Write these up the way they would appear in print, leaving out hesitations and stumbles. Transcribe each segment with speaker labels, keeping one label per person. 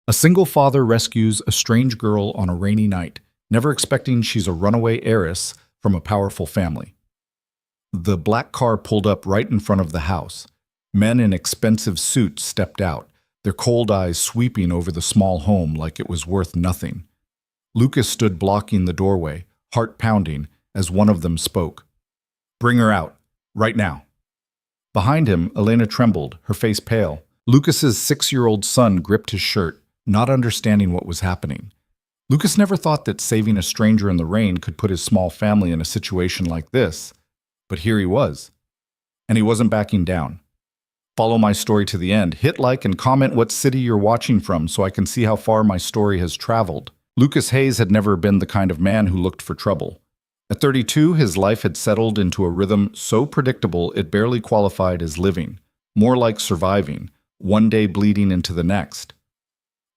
Speaker 1: A single father rescues a strange girl on a rainy night, never expecting she's a runaway heiress from a powerful family. The black car pulled up right in front of the house. Men in expensive suits stepped out, their cold eyes sweeping over the small home like it was worth nothing. Lucas stood blocking the doorway, heart pounding, as one of them spoke. "Bring her out, right now." Behind him, Elena trembled, her face pale. Lucas's 6-year-old son gripped his shirt, not understanding what was happening. Lucas never thought that saving a stranger in the rain could put his small family in a situation like this, but here he was. And he wasn't backing down. Follow my story to the end. Hit like and comment what city you're watching from so I can see how far my story has traveled. Lucas Hayes had never been the kind of man who looked for trouble. At 32, his life had settled into a rhythm so predictable it barely qualified as living, more like surviving, one day bleeding into the next.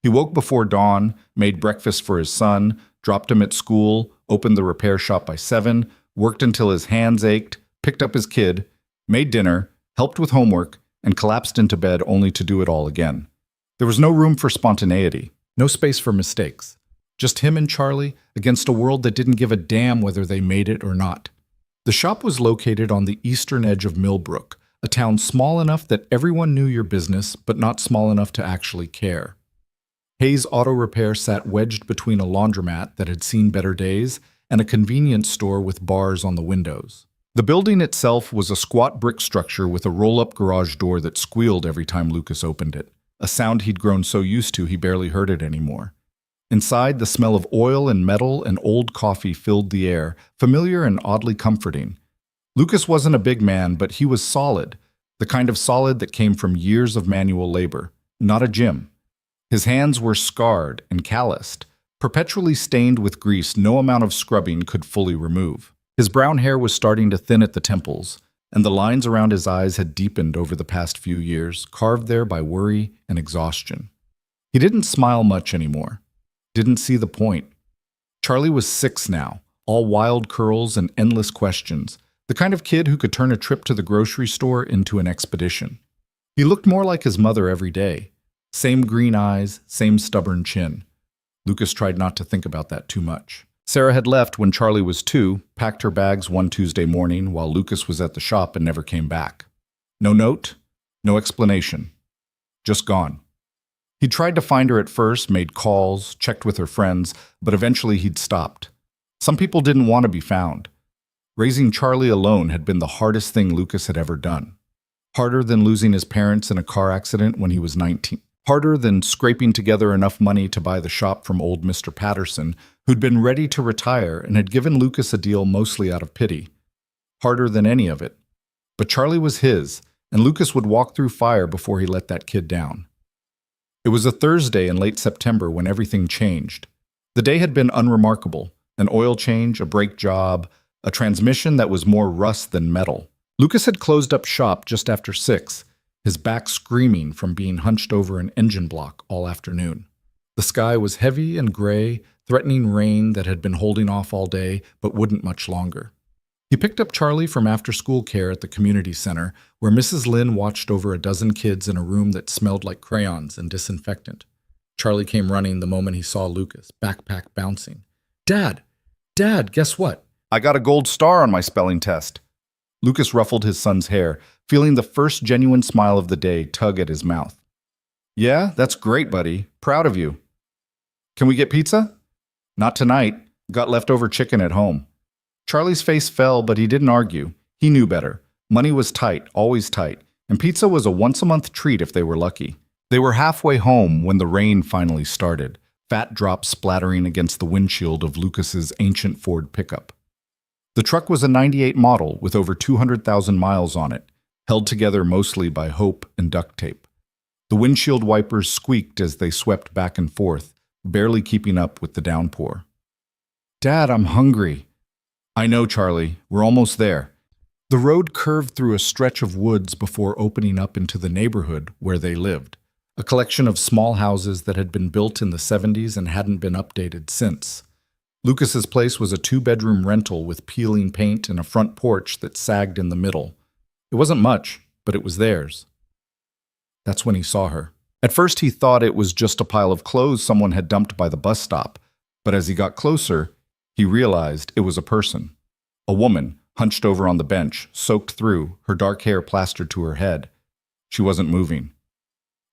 Speaker 1: He woke before dawn, made breakfast for his son, dropped him at school, opened the repair shop by 7, worked until his hands ached, picked up his kid, made dinner, helped with homework, and collapsed into bed only to do it all again. There was no room for spontaneity, no space for mistakes. Just him and Charlie against a world that didn't give a damn whether they made it or not. The shop was located on the eastern edge of Millbrook, a town small enough that everyone knew your business, but not small enough to actually care. Hayes Auto Repair sat wedged between a laundromat that had seen better days and a convenience store with bars on the windows. The building itself was a squat brick structure with a roll-up garage door that squealed every time Lucas opened it, a sound he'd grown so used to he barely heard it anymore. Inside, the smell of oil and metal and old coffee filled the air, familiar and oddly comforting. Lucas wasn't a big man, but he was solid, the kind of solid that came from years of manual labor, not a gym. His hands were scarred and calloused, perpetually stained with grease no amount of scrubbing could fully remove. His brown hair was starting to thin at the temples, and the lines around his eyes had deepened over the past few years, carved there by worry and exhaustion. He didn't smile much anymore. Didn't see the point. Charlie was 6 now, all wild curls and endless questions, the kind of kid who could turn a trip to the grocery store into an expedition. He looked more like his mother every day. Same green eyes, same stubborn chin. Lucas tried not to think about that too much. Sarah had left when Charlie was 2, packed her bags one Tuesday morning while Lucas was at the shop and never came back. No note, no explanation. Just gone. He tried to find her at first, made calls, checked with her friends, but eventually he'd stopped. Some people didn't want to be found. Raising Charlie alone had been the hardest thing Lucas had ever done. Harder than losing his parents in a car accident when he was 19. Harder than scraping together enough money to buy the shop from old Mr. Patterson, who'd been ready to retire and had given Lucas a deal mostly out of pity. Harder than any of it. But Charlie was his, and Lucas would walk through fire before he let that kid down. It was a Thursday in late September when everything changed. The day had been unremarkable. An oil change, a brake job, a transmission that was more rust than metal. Lucas had closed up shop just after 6, his back screaming from being hunched over an engine block all afternoon. The sky was heavy and gray, threatening rain that had been holding off all day but wouldn't much longer. He picked up Charlie from after-school care at the community center, where Mrs. Lynn watched over a dozen kids in a room that smelled like crayons and disinfectant. Charlie came running the moment he saw Lucas, backpack bouncing. "Dad! Dad, guess what? I got a gold star on my spelling test." Lucas ruffled his son's hair, feeling the first genuine smile of the day tug at his mouth. "Yeah, that's great, buddy. Proud of you. Can we get pizza?" "Not tonight. Got leftover chicken at home." Charlie's face fell, but he didn't argue. He knew better. Money was tight, always tight, and pizza was a once-a-month treat if they were lucky. They were halfway home when the rain finally started, fat drops splattering against the windshield of Lucas's ancient Ford pickup. The truck was a '98 model with over 200,000 miles on it, held together mostly by hope and duct tape. The windshield wipers squeaked as they swept back and forth, barely keeping up with the downpour. "Dad, I'm hungry." "I know, Charlie. We're almost there." The road curved through a stretch of woods before opening up into the neighborhood where they lived, a collection of small houses that had been built in the '70s and hadn't been updated since. Lucas's place was a 2-bedroom rental with peeling paint and a front porch that sagged in the middle. It wasn't much, but it was theirs. That's when he saw her. At first, he thought it was just a pile of clothes someone had dumped by the bus stop, but as he got closer, he realized it was a person. A woman, hunched over on the bench, soaked through, her dark hair plastered to her head. She wasn't moving.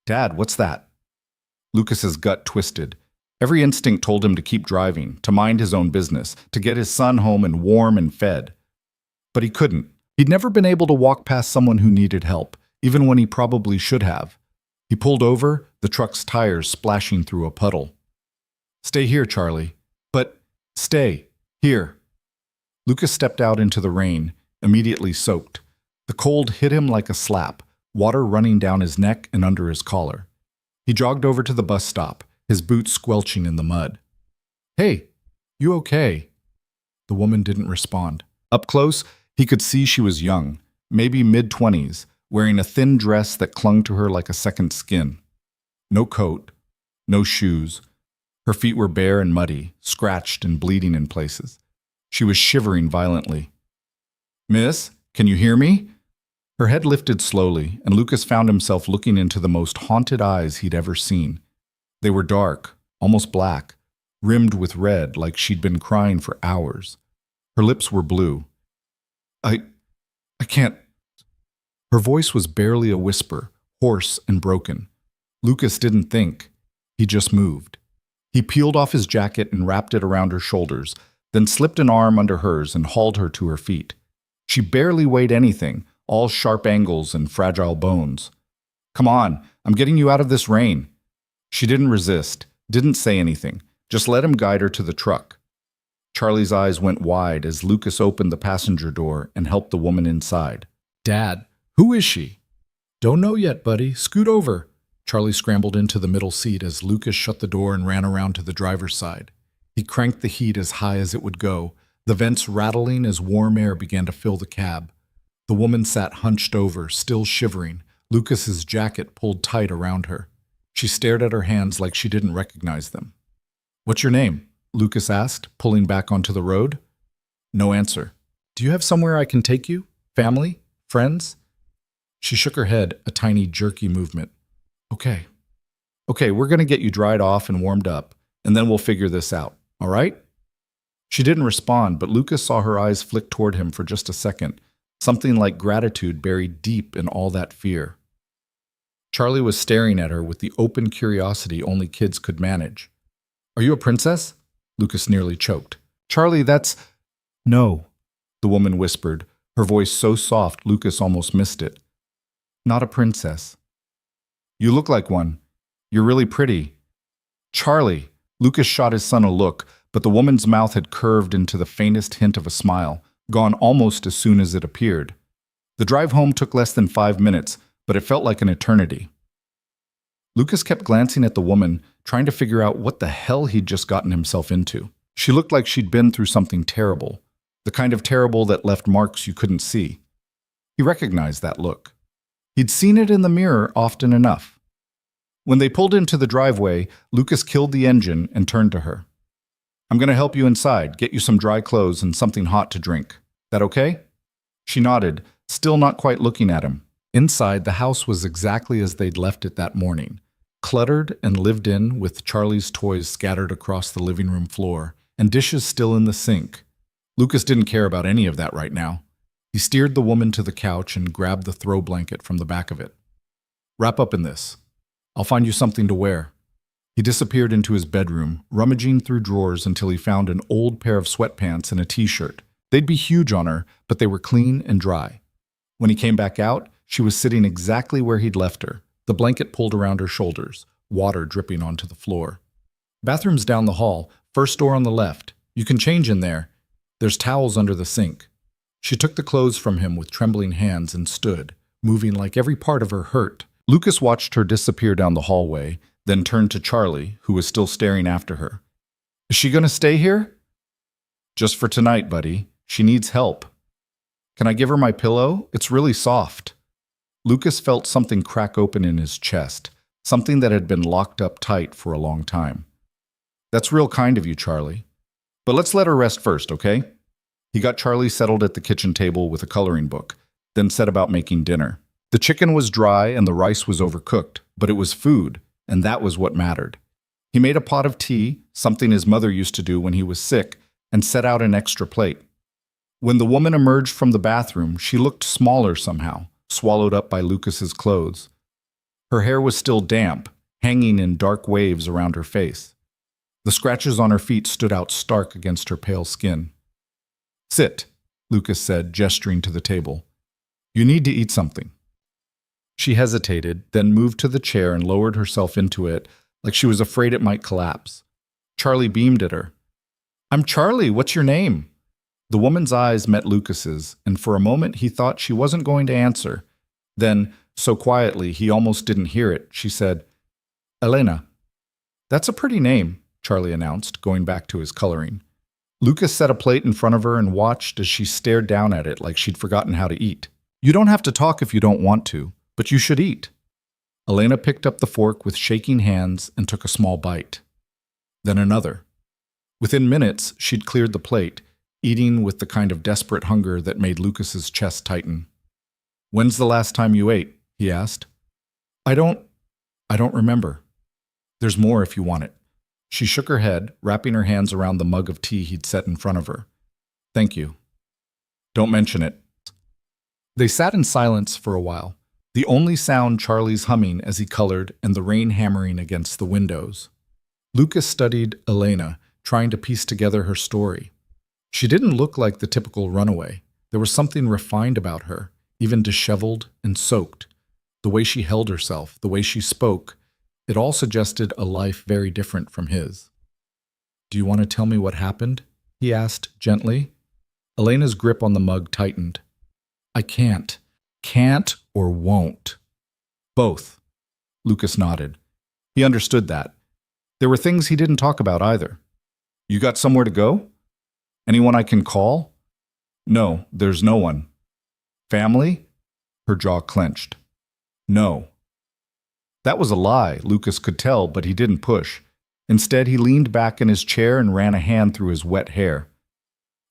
Speaker 1: "Dad, what's that?" Lucas's gut twisted. Every instinct told him to keep driving, to mind his own business, to get his son home and warm and fed. But he couldn't. He'd never been able to walk past someone who needed help, even when he probably should have. He pulled over, the truck's tires splashing through a puddle. "Stay here, Charlie." "But stay here." Lucas stepped out into the rain, immediately soaked. The cold hit him like a slap, water running down his neck and under his collar. He jogged over to the bus stop, his boots squelching in the mud. "Hey, you okay?" The woman didn't respond. Up close, he could see she was young, maybe mid-20s, wearing a thin dress that clung to her like a second skin. No coat, no shoes. Her feet were bare and muddy, scratched and bleeding in places. She was shivering violently. "Miss, can you hear me?" Her head lifted slowly, and Lucas found himself looking into the most haunted eyes he'd ever seen. They were dark, almost black, rimmed with red like she'd been crying for hours. Her lips were blue. I can't." Her voice was barely a whisper, hoarse and broken. Lucas didn't think. He just moved. He peeled off his jacket and wrapped it around her shoulders, then slipped an arm under hers and hauled her to her feet. She barely weighed anything, all sharp angles and fragile bones. "Come on, I'm getting you out of this rain." She didn't resist, didn't say anything, just let him guide her to the truck. Charlie's eyes went wide as Lucas opened the passenger door and helped the woman inside. "Dad, who is she?" "Don't know yet, buddy. Scoot over." Charlie scrambled into the middle seat as Lucas shut the door and ran around to the driver's side. He cranked the heat as high as it would go, the vents rattling as warm air began to fill the cab. The woman sat hunched over, still shivering, Lucas's jacket pulled tight around her. She stared at her hands like she didn't recognize them. "What's your name?" Lucas asked, pulling back onto the road. No answer. "Do you have somewhere I can take you? Family? Friends?" She shook her head, a tiny jerky movement. Okay, we're going to get you dried off and warmed up, and then we'll figure this out, all right?" She didn't respond, but Lucas saw her eyes flick toward him for just a second, something like gratitude buried deep in all that fear. Charlie was staring at her with the open curiosity only kids could manage. "Are you a princess?" Lucas nearly choked. "Charlie, that's—" "No," the woman whispered, her voice so soft Lucas almost missed it. "Not a princess." "You look like one. You're really pretty." "Charlie!" Lucas shot his son a look, but the woman's mouth had curved into the faintest hint of a smile, gone almost as soon as it appeared. The drive home took less than 5 minutes, but it felt like an eternity. Lucas kept glancing at the woman, trying to figure out what the hell he'd just gotten himself into. She looked like she'd been through something terrible, the kind of terrible that left marks you couldn't see. He recognized that look. He'd seen it in the mirror often enough. When they pulled into the driveway, Lucas killed the engine and turned to her. "I'm going to help you inside, get you some dry clothes and something hot to drink. That okay?" She nodded, still not quite looking at him. Inside, the house was exactly as they'd left it that morning, cluttered and lived in with Charlie's toys scattered across the living room floor and dishes still in the sink. Lucas didn't care about any of that right now. He steered the woman to the couch and grabbed the throw blanket from the back of it. "Wrap up in this. I'll find you something to wear." He disappeared into his bedroom, rummaging through drawers until he found an old pair of sweatpants and a t-shirt. They'd be huge on her, but they were clean and dry. When he came back out, she was sitting exactly where he'd left her, the blanket pulled around her shoulders, water dripping onto the floor. "Bathroom's down the hall, first door on the left. You can change in there. There's towels under the sink." She took the clothes from him with trembling hands and stood, moving like every part of her hurt. Lucas watched her disappear down the hallway, then turned to Charlie, who was still staring after her. "Is she going to stay here?" "Just for tonight, buddy. She needs help." "Can I give her my pillow? It's really soft." Lucas felt something crack open in his chest, something that had been locked up tight for a long time. "That's real kind of you, Charlie. But let's let her rest first, okay?" He got Charlie settled at the kitchen table with a coloring book, then set about making dinner. The chicken was dry and the rice was overcooked, but it was food, and that was what mattered. He made a pot of tea, something his mother used to do when he was sick, and set out an extra plate. When the woman emerged from the bathroom, she looked smaller somehow, swallowed up by Lucas's clothes. Her hair was still damp, hanging in dark waves around her face. The scratches on her feet stood out stark against her pale skin. "Sit," Lucas said, gesturing to the table. "You need to eat something." She hesitated, then moved to the chair and lowered herself into it like she was afraid it might collapse. Charlie beamed at her. "I'm Charlie, what's your name?" The woman's eyes met Lucas's, and for a moment he thought she wasn't going to answer. Then, so quietly he almost didn't hear it, she said, "Elena." "That's a pretty name," Charlie announced, going back to his coloring. Lucas set a plate in front of her and watched as she stared down at it like she'd forgotten how to eat. "You don't have to talk if you don't want to, but you should eat." Elena picked up the fork with shaking hands and took a small bite. Then another. Within minutes, she'd cleared the plate, eating with the kind of desperate hunger that made Lucas's chest tighten. "When's the last time you ate?" he asked. I don't remember. There's more if you want it." She shook her head, wrapping her hands around the mug of tea he'd set in front of her. "Thank you. Don't mention it." They sat in silence for a while, the only sound Charlie's humming as he colored and the rain hammering against the windows. Lucas studied Elena, trying to piece together her story. She didn't look like the typical runaway. There was something refined about her, even disheveled and soaked. The way she held herself, the way she spoke, it all suggested a life very different from his. "Do you want to tell me what happened?" he asked gently. Elena's grip on the mug tightened. "I can't. Can't or won't." "Both." Lucas nodded. He understood that. There were things he didn't talk about either. "You got somewhere to go? Anyone I can call?" "No, there's no one." "Family?" Her jaw clenched. "No." That was a lie, Lucas could tell, but he didn't push. Instead, he leaned back in his chair and ran a hand through his wet hair.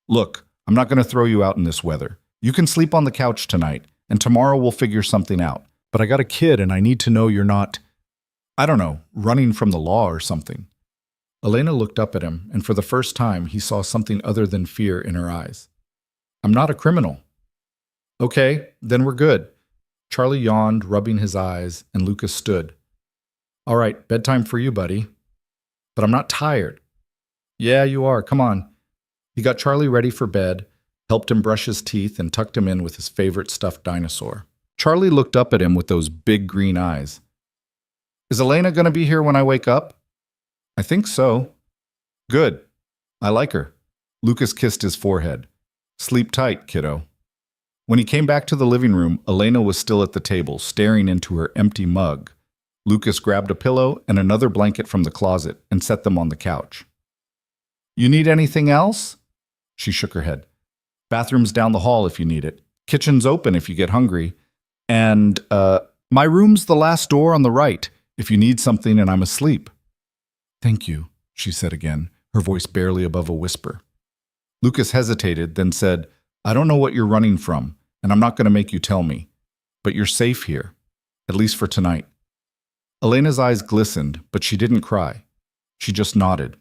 Speaker 1: "Look, I'm not going to throw you out in this weather. You can sleep on the couch tonight, and tomorrow we'll figure something out. But I got a kid and I need to know you're not, I don't know, running from the law or something." Elena looked up at him, and for the first time he saw something other than fear in her eyes. "I'm not a criminal." "Okay, then we're good." Charlie yawned, rubbing his eyes, and Lucas stood. "All right, bedtime for you, buddy." "But I'm not tired." "Yeah, you are. Come on." He got Charlie ready for bed, helped him brush his teeth, and tucked him in with his favorite stuffed dinosaur. Charlie looked up at him with those big green eyes. "Is Elena going to be here when I wake up?" "I think so." "Good. I like her." Lucas kissed his forehead. "Sleep tight, kiddo." When he came back to the living room, Elena was still at the table, staring into her empty mug. Lucas grabbed a pillow and another blanket from the closet and set them on the couch. "You need anything else?" She shook her head. "Bathroom's down the hall if you need it. Kitchen's open if you get hungry. And, my room's the last door on the right if you need something and I'm asleep." "Thank you," she said again, her voice barely above a whisper. Lucas hesitated, then said, "I don't know what you're running from, and I'm not going to make you tell me. But you're safe here, at least for tonight." Elena's eyes glistened, but she didn't cry. She just nodded.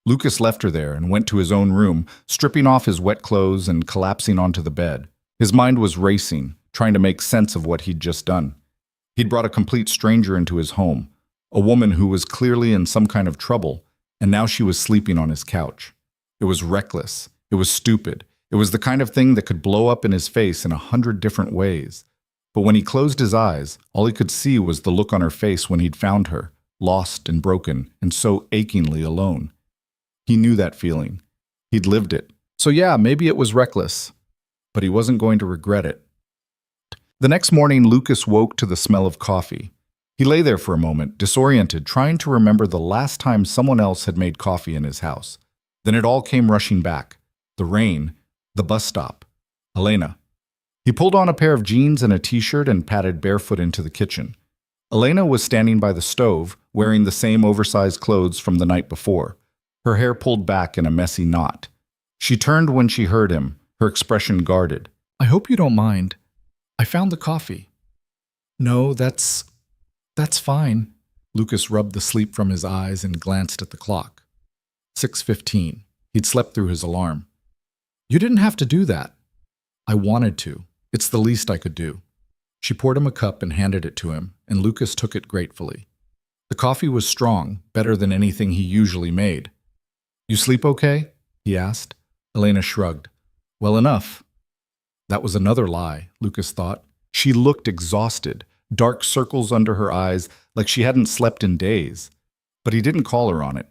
Speaker 1: Lucas left her there and went to his own room, stripping off his wet clothes and collapsing onto the bed. His mind was racing, trying to make sense of what he'd just done. He'd brought a complete stranger into his home, a woman who was clearly in some kind of trouble, and now she was sleeping on his couch. It was reckless. It was stupid. It was the kind of thing that could blow up in his face in 100 different ways. But when he closed his eyes, all he could see was the look on her face when he'd found her, lost and broken, and so achingly alone. He knew that feeling. He'd lived it. So yeah, maybe it was reckless, but he wasn't going to regret it. The next morning, Lucas woke to the smell of coffee. He lay there for a moment, disoriented, trying to remember the last time someone else had made coffee in his house. Then it all came rushing back. The rain, the bus stop, Elena. He pulled on a pair of jeans and a t-shirt and padded barefoot into the kitchen. Elena was standing by the stove, wearing the same oversized clothes from the night before, her hair pulled back in a messy knot. She turned when she heard him, her expression guarded. "I hope you don't mind. I found the coffee." No, that's fine. Lucas rubbed the sleep from his eyes and glanced at the clock. 6:15. He'd slept through his alarm. You didn't have to do that. I wanted to. It's the least I could do. She poured him a cup and handed it to him, and Lucas took it gratefully. The coffee was strong, better than anything he usually made. You sleep okay? He asked. Elena shrugged. Well enough. That was another lie, Lucas thought. She looked exhausted, dark circles under her eyes, like she hadn't slept in days. But he didn't call her on it.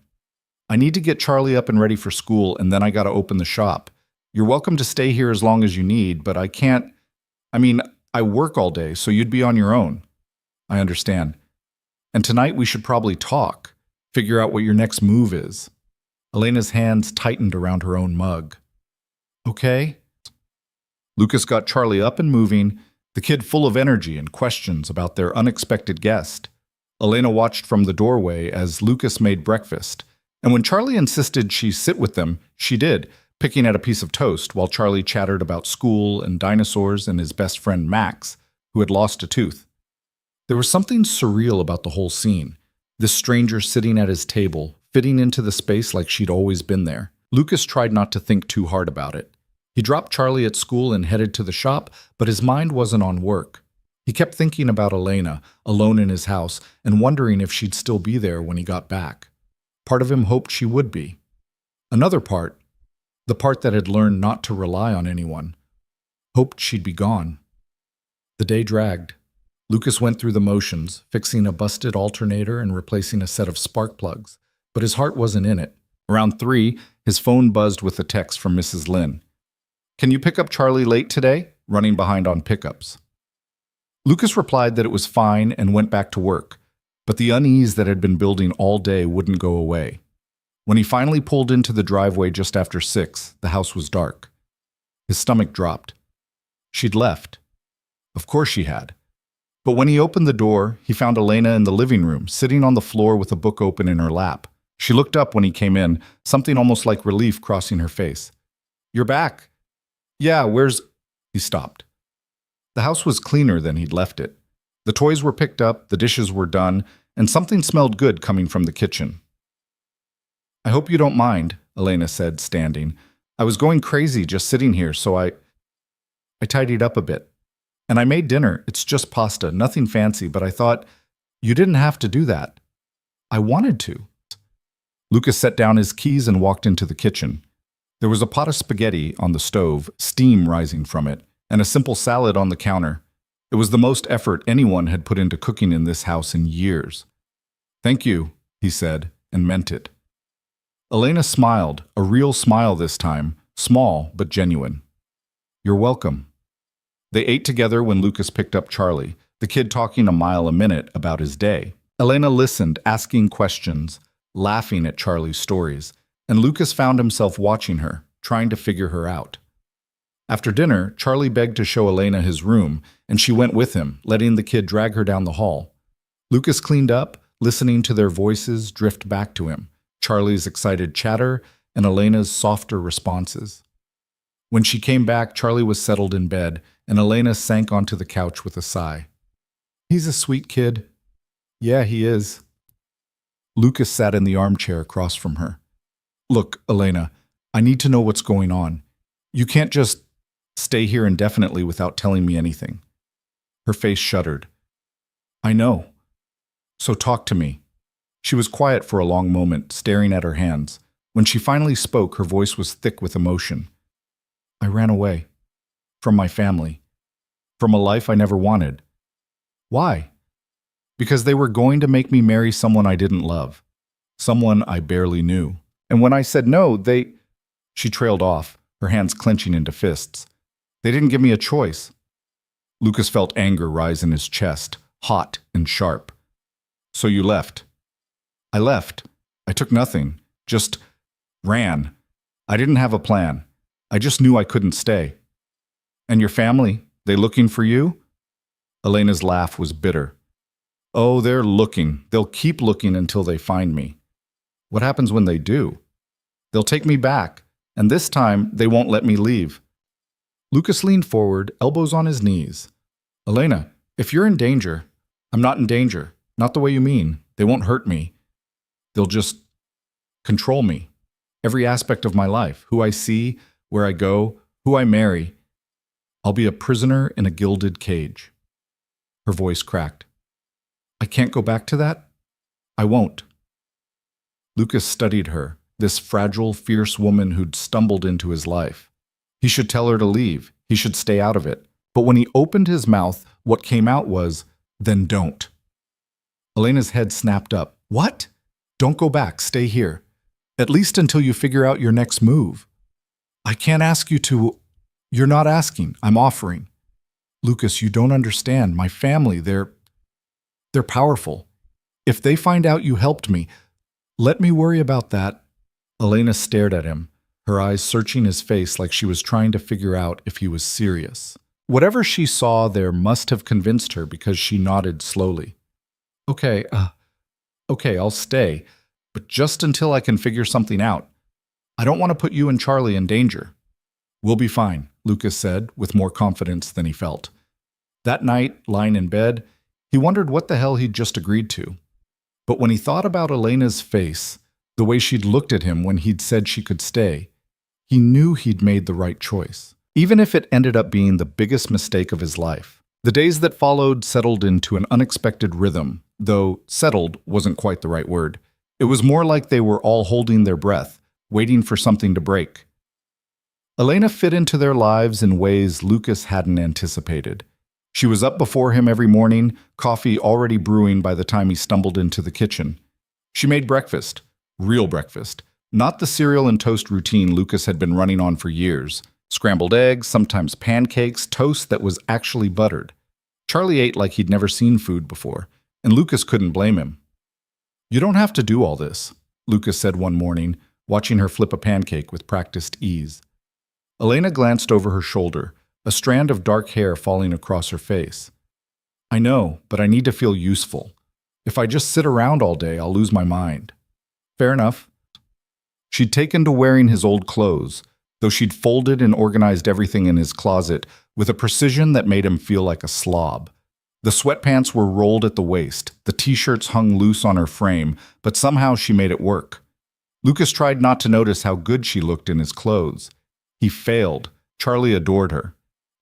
Speaker 1: I need to get Charlie up and ready for school, and then I gotta open the shop. You're welcome to stay here as long as you need, but I can't. I work all day, so you'd be on your own. I understand. And tonight we should probably talk, figure out what your next move is. Elena's hands tightened around her own mug. Okay? Lucas got Charlie up and moving, the kid full of energy and questions about their unexpected guest. Elena watched from the doorway as Lucas made breakfast, and when Charlie insisted she sit with them, she did, picking at a piece of toast while Charlie chattered about school and dinosaurs and his best friend Max, who had lost a tooth. There was something surreal about the whole scene, this stranger sitting at his table, fitting into the space like she'd always been there. Lucas tried not to think too hard about it. He dropped Charlie at school and headed to the shop, but his mind wasn't on work. He kept thinking about Elena, alone in his house, and wondering if she'd still be there when he got back. Part of him hoped she would be. Another part, the part that had learned not to rely on anyone, hoped she'd be gone. The day dragged. Lucas went through the motions, fixing a busted alternator and replacing a set of spark plugs, but his heart wasn't in it. Around 3, his phone buzzed with a text from Mrs. Lynn. Can you pick up Charlie late today? Running behind on pickups. Lucas replied that it was fine and went back to work, but the unease that had been building all day wouldn't go away. When he finally pulled into the driveway just after 6, the house was dark. His stomach dropped. She'd left. Of course she had. But when he opened the door, he found Elena in the living room, sitting on the floor with a book open in her lap. She looked up when he came in, something almost like relief crossing her face. You're back. Yeah, where's... He stopped. The house was cleaner than he'd left it. The toys were picked up, the dishes were done, and something smelled good coming from the kitchen. I hope you don't mind, Elena said, standing. I was going crazy just sitting here, so I tidied up a bit. And I made dinner. It's just pasta, nothing fancy, but I thought, you didn't have to do that. I wanted to. Lucas set down his keys and walked into the kitchen. There was a pot of spaghetti on the stove, steam rising from it, and a simple salad on the counter. It was the most effort anyone had put into cooking in this house in years. Thank you, he said, and meant it. Elena smiled, a real smile this time, small but genuine. You're welcome. They ate together when Lucas picked up Charlie, the kid talking a mile a minute about his day. Elena listened, asking questions, laughing at Charlie's stories, and Lucas found himself watching her, trying to figure her out. After dinner, Charlie begged to show Elena his room, and she went with him, letting the kid drag her down the hall. Lucas cleaned up, listening to their voices drift back to him, Charlie's excited chatter and Elena's softer responses. When she came back, Charlie was settled in bed, and Elena sank onto the couch with a sigh. He's a sweet kid. Yeah, he is. Lucas sat in the armchair across from her. Look, Elena, I need to know what's going on. You can't just stay here indefinitely without telling me anything. Her face shuddered. I know. So talk to me. She was quiet for a long moment, staring at her hands. When she finally spoke, her voice was thick with emotion. I ran away. From my family. From a life I never wanted. Why? Because they were going to make me marry someone I didn't love. Someone I barely knew. And when I said no, they... She trailed off, her hands clenching into fists. They didn't give me a choice. Lucas felt anger rise in his chest, hot and sharp. So you left. I left. I took nothing. Just ran. I didn't have a plan. I just knew I couldn't stay. And your family, they looking for you? Elena's laugh was bitter. Oh, they're looking. They'll keep looking until they find me. What happens when they do? They'll take me back, and this time they won't let me leave. Lucas leaned forward, elbows on his knees. Elena, if you're in danger, I'm not in danger. Not the way you mean. They won't hurt me. They'll just control me. Every aspect of my life, who I see, where I go, who I marry. I'll be a prisoner in a gilded cage. Her voice cracked. I can't go back to that? I won't. Lucas studied her, this fragile, fierce woman who'd stumbled into his life. He should tell her to leave. He should stay out of it. But when he opened his mouth, what came out was, then don't. Elena's head snapped up. What? Don't go back. Stay here. At least until you figure out your next move. I can't ask you to. You're not asking. I'm offering. Lucas, you don't understand. My family, they're powerful. If they find out you helped me, let me worry about that. Elena stared at him, her eyes searching his face like she was trying to figure out if he was serious. Whatever she saw there must have convinced her because she nodded slowly. Okay, I'll stay, but just until I can figure something out. I don't want to put you and Charlie in danger. We'll be fine, Lucas said, with more confidence than he felt. That night, lying in bed, he wondered what the hell he'd just agreed to. But when he thought about Elena's face, the way she'd looked at him when he'd said she could stay, he knew he'd made the right choice, even if it ended up being the biggest mistake of his life. The days that followed settled into an unexpected rhythm, though settled wasn't quite the right word. It was more like they were all holding their breath, waiting for something to break. Elena fit into their lives in ways Lucas hadn't anticipated. She was up before him every morning, coffee already brewing by the time he stumbled into the kitchen. She made breakfast, real breakfast, not the cereal and toast routine Lucas had been running on for years. Scrambled eggs, sometimes pancakes, toast that was actually buttered. Charlie ate like he'd never seen food before, and Lucas couldn't blame him. You don't have to do all this, Lucas said one morning, watching her flip a pancake with practiced ease. Elena glanced over her shoulder, a strand of dark hair falling across her face. I know, but I need to feel useful. If I just sit around all day, I'll lose my mind. Fair enough. She'd taken to wearing his old clothes, though she'd folded and organized everything in his closet with a precision that made him feel like a slob. The sweatpants were rolled at the waist, the t-shirts hung loose on her frame, but somehow she made it work. Lucas tried not to notice how good she looked in his clothes. He failed. Charlie adored her.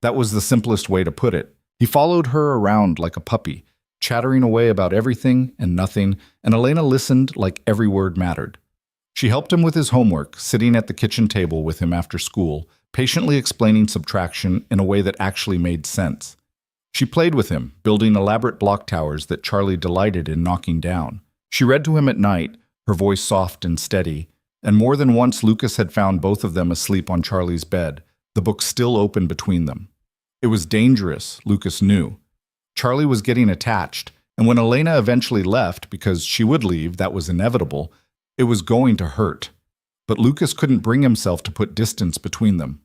Speaker 1: That was the simplest way to put it. He followed her around like a puppy, chattering away about everything and nothing, and Elena listened like every word mattered. She helped him with his homework, sitting at the kitchen table with him after school, patiently explaining subtraction in a way that actually made sense. She played with him, building elaborate block towers that Charlie delighted in knocking down. She read to him at night, her voice soft and steady, and more than once Lucas had found both of them asleep on Charlie's bed, the book still open between them. It was dangerous, Lucas knew. Charlie was getting attached, and when Elena eventually left, because she would leave, that was inevitable, it was going to hurt. But Lucas couldn't bring himself to put distance between them.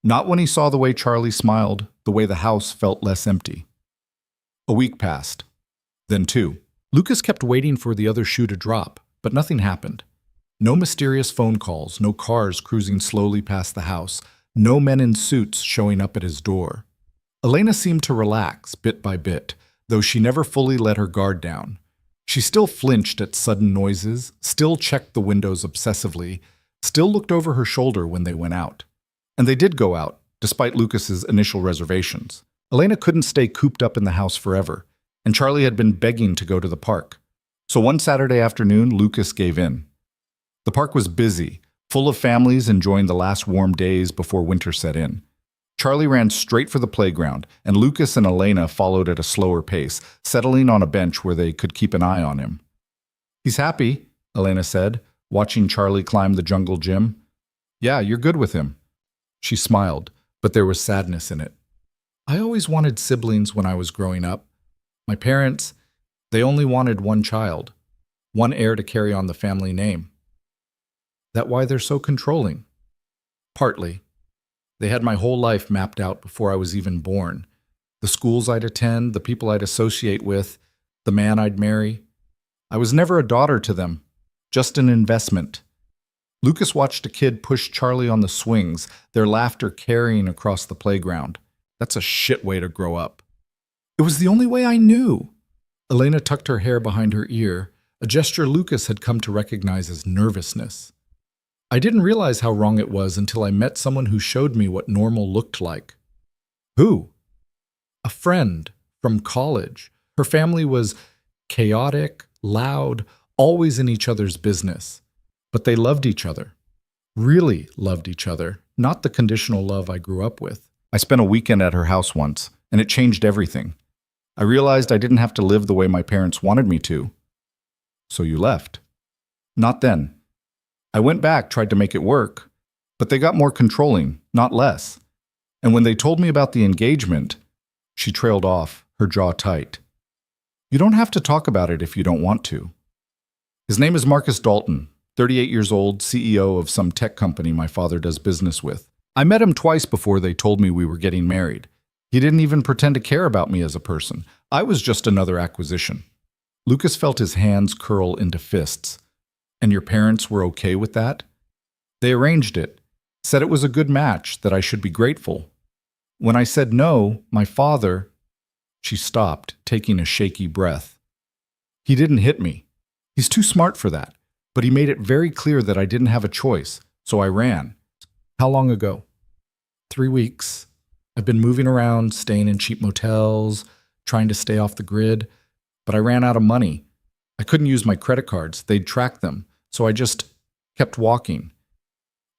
Speaker 1: Not when he saw the way Charlie smiled, the way the house felt less empty. A week passed. Then 2. Lucas kept waiting for the other shoe to drop, but nothing happened. No mysterious phone calls, no cars cruising slowly past the house, no men in suits showing up at his door. Elena seemed to relax bit by bit, though she never fully let her guard down. She still flinched at sudden noises, still checked the windows obsessively, still looked over her shoulder when they went out. And they did go out, despite Lucas's initial reservations. Elena couldn't stay cooped up in the house forever, and Charlie had been begging to go to the park. So one Saturday afternoon, Lucas gave in. The park was busy, full of families enjoying the last warm days before winter set in. Charlie ran straight for the playground, and Lucas and Elena followed at a slower pace, settling on a bench where they could keep an eye on him. He's happy, Elena said, watching Charlie climb the jungle gym. Yeah, you're good with him. She smiled, but there was sadness in it. I always wanted siblings when I was growing up. My parents, they only wanted one child, one heir to carry on the family name. That why they're so controlling? Partly. They had my whole life mapped out before I was even born. The schools I'd attend, the people I'd associate with, the man I'd marry. I was never a daughter to them, just an investment. Lucas watched a kid push Charlie on the swings, their laughter carrying across the playground. That's a shit way to grow up. It was the only way I knew. Elena tucked her hair behind her ear, a gesture Lucas had come to recognize as nervousness. I didn't realize how wrong it was until I met someone who showed me what normal looked like. Who? A friend from college. Her family was chaotic, loud, always in each other's business. But they loved each other. Really loved each other, not the conditional love I grew up with. I spent a weekend at her house once, and it changed everything. I realized I didn't have to live the way my parents wanted me to. So you left. Not then. I went back, tried to make it work, but they got more controlling, not less. And when they told me about the engagement, she trailed off, her jaw tight. You don't have to talk about it if you don't want to. His name is Marcus Dalton, 38 years old, CEO of some tech company my father does business with. I met him twice before they told me we were getting married. He didn't even pretend to care about me as a person. I was just another acquisition. Lucas felt his hands curl into fists. And your parents were okay with that? They arranged it, said it was a good match, that I should be grateful. When I said no, my father... She stopped, taking a shaky breath. He didn't hit me. He's too smart for that. But he made it very clear that I didn't have a choice, so I ran. How long ago? 3 weeks. I've been moving around, staying in cheap motels, trying to stay off the grid, but I ran out of money. I couldn't use my credit cards. They'd track them, so I just kept walking.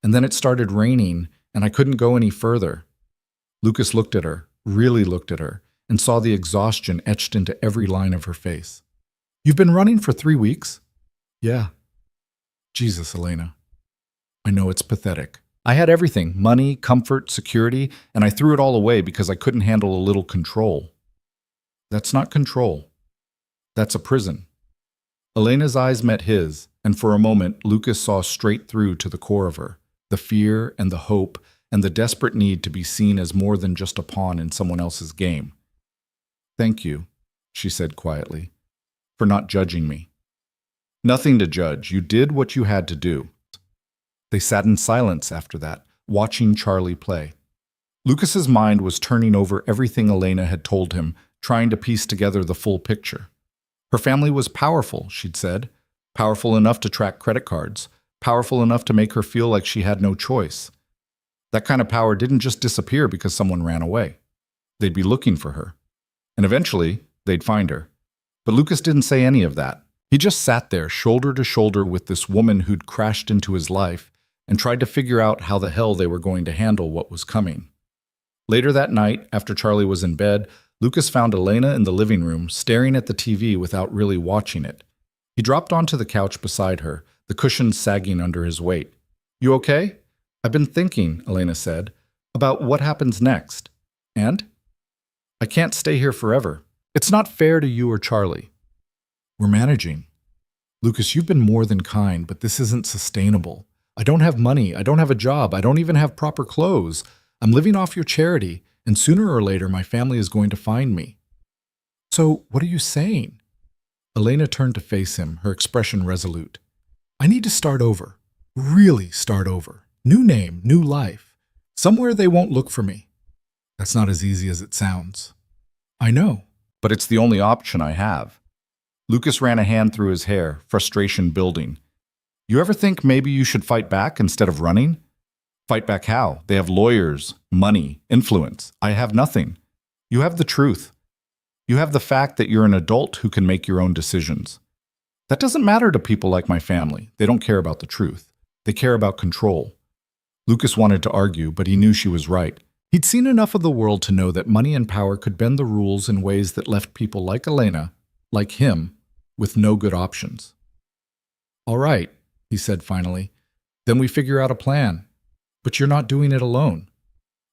Speaker 1: And then it started raining, and I couldn't go any further. Lucas looked at her, really looked at her, and saw the exhaustion etched into every line of her face. You've been running for 3 weeks? Yeah. Jesus, Elena. I know it's pathetic. I had everything, money, comfort, security, and I threw it all away because I couldn't handle a little control. That's not control. That's a prison. Elena's eyes met his, and for a moment, Lucas saw straight through to the core of her, the fear and the hope and the desperate need to be seen as more than just a pawn in someone else's game. Thank you, she said quietly, for not judging me. Nothing to judge. You did what you had to do. They sat in silence after that, watching Charlie play. Lucas's mind was turning over everything Elena had told him, trying to piece together the full picture. Her family was powerful, she'd said, powerful enough to track credit cards, powerful enough to make her feel like she had no choice. That kind of power didn't just disappear because someone ran away. They'd be looking for her. And eventually, they'd find her. But Lucas didn't say any of that. He just sat there, shoulder to shoulder with this woman who'd crashed into his life and tried to figure out how the hell they were going to handle what was coming. Later that night, after Charlie was in bed, Lucas found Elena in the living room, staring at the TV without really watching it. He dropped onto the couch beside her, the cushions sagging under his weight. You okay? I've been thinking, Elena said, about what happens next. And? I can't stay here forever. It's not fair to you or Charlie. We're managing. Lucas, you've been more than kind, but this isn't sustainable. I don't have money. I don't have a job. I don't even have proper clothes. I'm living off your charity, and sooner or later my family is going to find me. So what are you saying? Elena turned to face him, her expression resolute. I need to start over. Really start over. New name, new life. Somewhere they won't look for me. That's not as easy as it sounds. I know. But it's the only option I have. Lucas ran a hand through his hair, frustration building. You ever think maybe you should fight back instead of running? Fight back how? They have lawyers, money, influence. I have nothing. You have the truth. You have the fact that you're an adult who can make your own decisions. That doesn't matter to people like my family. They don't care about the truth. They care about control. Lucas wanted to argue, but he knew she was right. He'd seen enough of the world to know that money and power could bend the rules in ways that left people like Elena, like him, with no good options. All right, he said finally. Then we figure out a plan. But you're not doing it alone.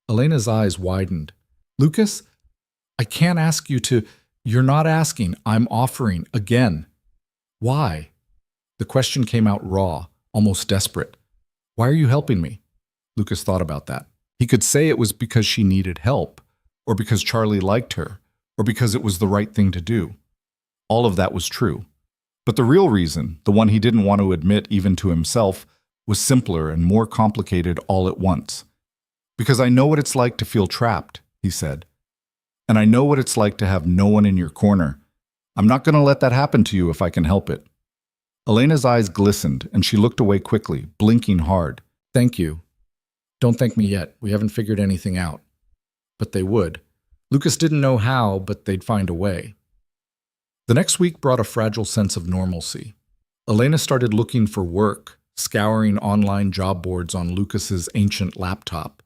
Speaker 1: Elena's eyes widened. Lucas, I can't ask you to... You're not asking. I'm offering again. Why? The question came out raw, almost desperate. Why are you helping me? Lucas thought about that. He could say it was because she needed help, or because Charlie liked her, or because it was the right thing to do. All of that was true. But the real reason, the one he didn't want to admit even to himself, was simpler and more complicated all at once. Because I know what it's like to feel trapped, he said. And I know what it's like to have no one in your corner. I'm not going to let that happen to you if I can help it. Elena's eyes glistened, and she looked away quickly, blinking hard. Thank you. Don't thank me yet. We haven't figured anything out. But they would. Lucas didn't know how, but they'd find a way. The next week brought a fragile sense of normalcy. Elena started looking for work, scouring online job boards on Lucas's ancient laptop.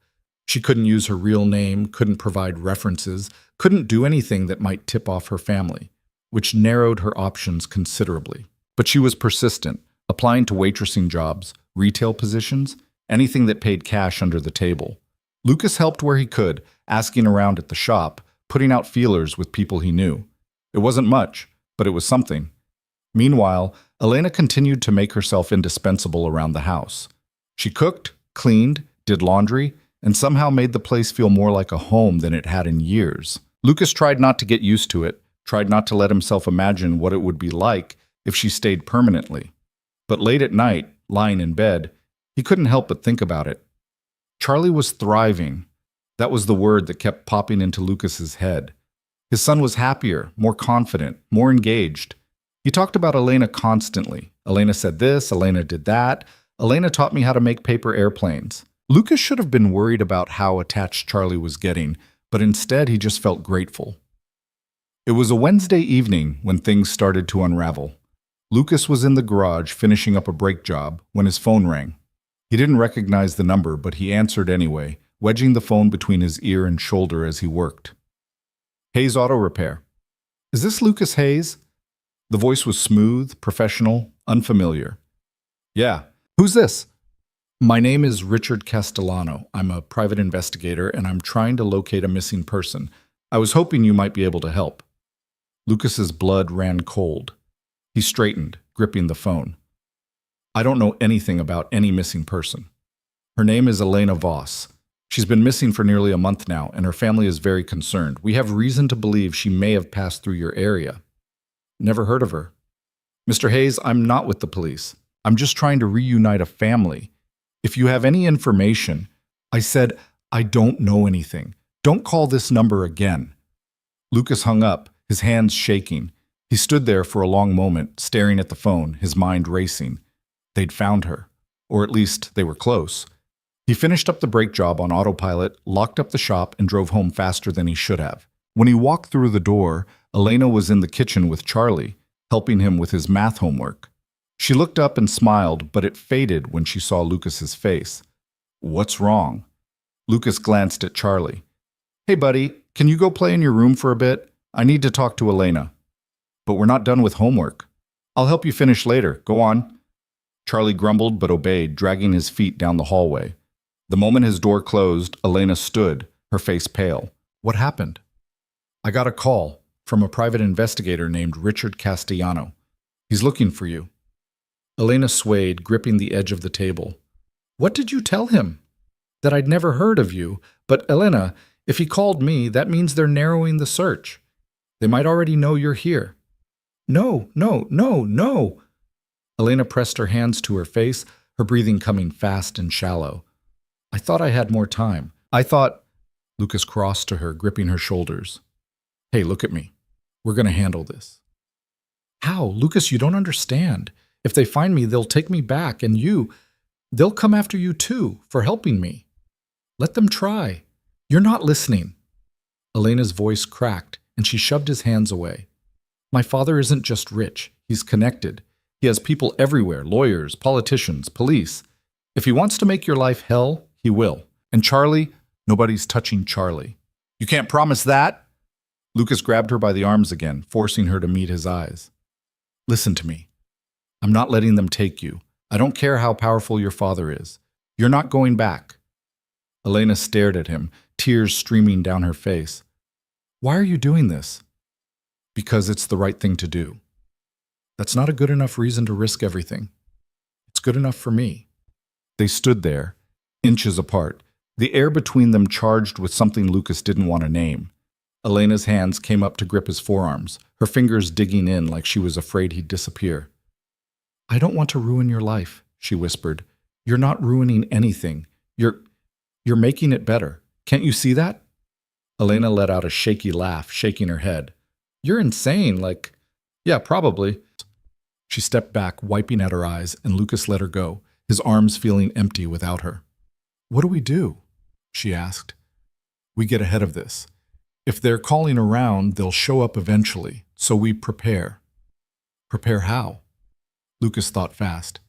Speaker 1: She couldn't use her real name, couldn't provide references, couldn't do anything that might tip off her family, which narrowed her options considerably. But she was persistent, applying to waitressing jobs, retail positions, anything that paid cash under the table. Lucas helped where he could, asking around at the shop, putting out feelers with people he knew. It wasn't much, but it was something. Meanwhile, Elena continued to make herself indispensable around the house. She cooked, cleaned, did laundry, and somehow made the place feel more like a home than it had in years. Lucas tried not to get used to it, tried not to let himself imagine what it would be like if she stayed permanently. But late at night, lying in bed, he couldn't help but think about it. Charlie was thriving. That was the word that kept popping into Lucas's head. His son was happier, more confident, more engaged. He talked about Elena constantly. Elena said this, Elena did that. Elena taught me how to make paper airplanes. Lucas should have been worried about how attached Charlie was getting, but instead he just felt grateful. It was a Wednesday evening when things started to unravel. Lucas was in the garage finishing up a brake job when his phone rang. He didn't recognize the number, but he answered anyway, wedging the phone between his ear and shoulder as he worked. Hayes Auto Repair. Is this Lucas Hayes? The voice was smooth, professional, unfamiliar. Yeah. Who's this? My name is Richard Castellano. I'm a private investigator, and I'm trying to locate a missing person. I was hoping you might be able to help. Lucas's blood ran cold. He straightened, gripping the phone. I don't know anything about any missing person. Her name is Elena Voss. She's been missing for nearly a month now, and her family is very concerned. We have reason to believe she may have passed through your area. Never heard of her. Mr. Hayes, I'm not with the police. I'm just trying to reunite a family. If you have any information, I said, I don't know anything. Don't call this number again. Lucas hung up, his hands shaking. He stood there for a long moment, staring at the phone, his mind racing. They'd found her, or at least they were close. He finished up the brake job on autopilot, locked up the shop, and drove home faster than he should have. When he walked through the door, Elena was in the kitchen with Charlie, helping him with his math homework. She looked up and smiled, but it faded when she saw Lucas's face. What's wrong? Lucas glanced at Charlie. Hey, buddy, can you go play in your room for a bit? I need to talk to Elena. But we're not done with homework. I'll help you finish later. Go on. Charlie grumbled but obeyed, dragging his feet down the hallway. The moment his door closed, Elena stood, her face pale. What happened? I got a call from a private investigator named Richard Castellano. He's looking for you. Elena swayed, gripping the edge of the table. What did you tell him? That I'd never heard of you. But Elena, if he called me, that means they're narrowing the search. They might already know you're here. No. Elena pressed her hands to her face, her breathing coming fast and shallow. I thought I had more time. Lucas crossed to her, gripping her shoulders. Hey, look at me. We're going to handle this. How? Lucas, you don't understand. If they find me, they'll take me back, and they'll come after you too, for helping me. Let them try. You're not listening. Elena's voice cracked, and she shoved his hands away. My father isn't just rich. He's connected. He has people everywhere, lawyers, politicians, police. If he wants to make your life hell, he will. And Charlie, nobody's touching Charlie. You can't promise that? Lucas grabbed her by the arms again, forcing her to meet his eyes. Listen to me. I'm not letting them take you. I don't care how powerful your father is. You're not going back. Elena stared at him, tears streaming down her face. Why are you doing this? Because it's the right thing to do. That's not a good enough reason to risk everything. It's good enough for me. They stood there, inches apart, the air between them charged with something Lucas didn't want to name. Elena's hands came up to grip his forearms, her fingers digging in like she was afraid he'd disappear. I don't want to ruin your life, she whispered. You're not ruining anything. You're making it better. Can't you see that? Elena let out a shaky laugh, shaking her head. You're insane, like Yeah, probably. She stepped back, wiping at her eyes, and Lucas let her go, his arms feeling empty without her. What do we do? She asked. We get ahead of this. If they're calling around, they'll show up eventually, so we prepare. Prepare how? Lucas thought fast.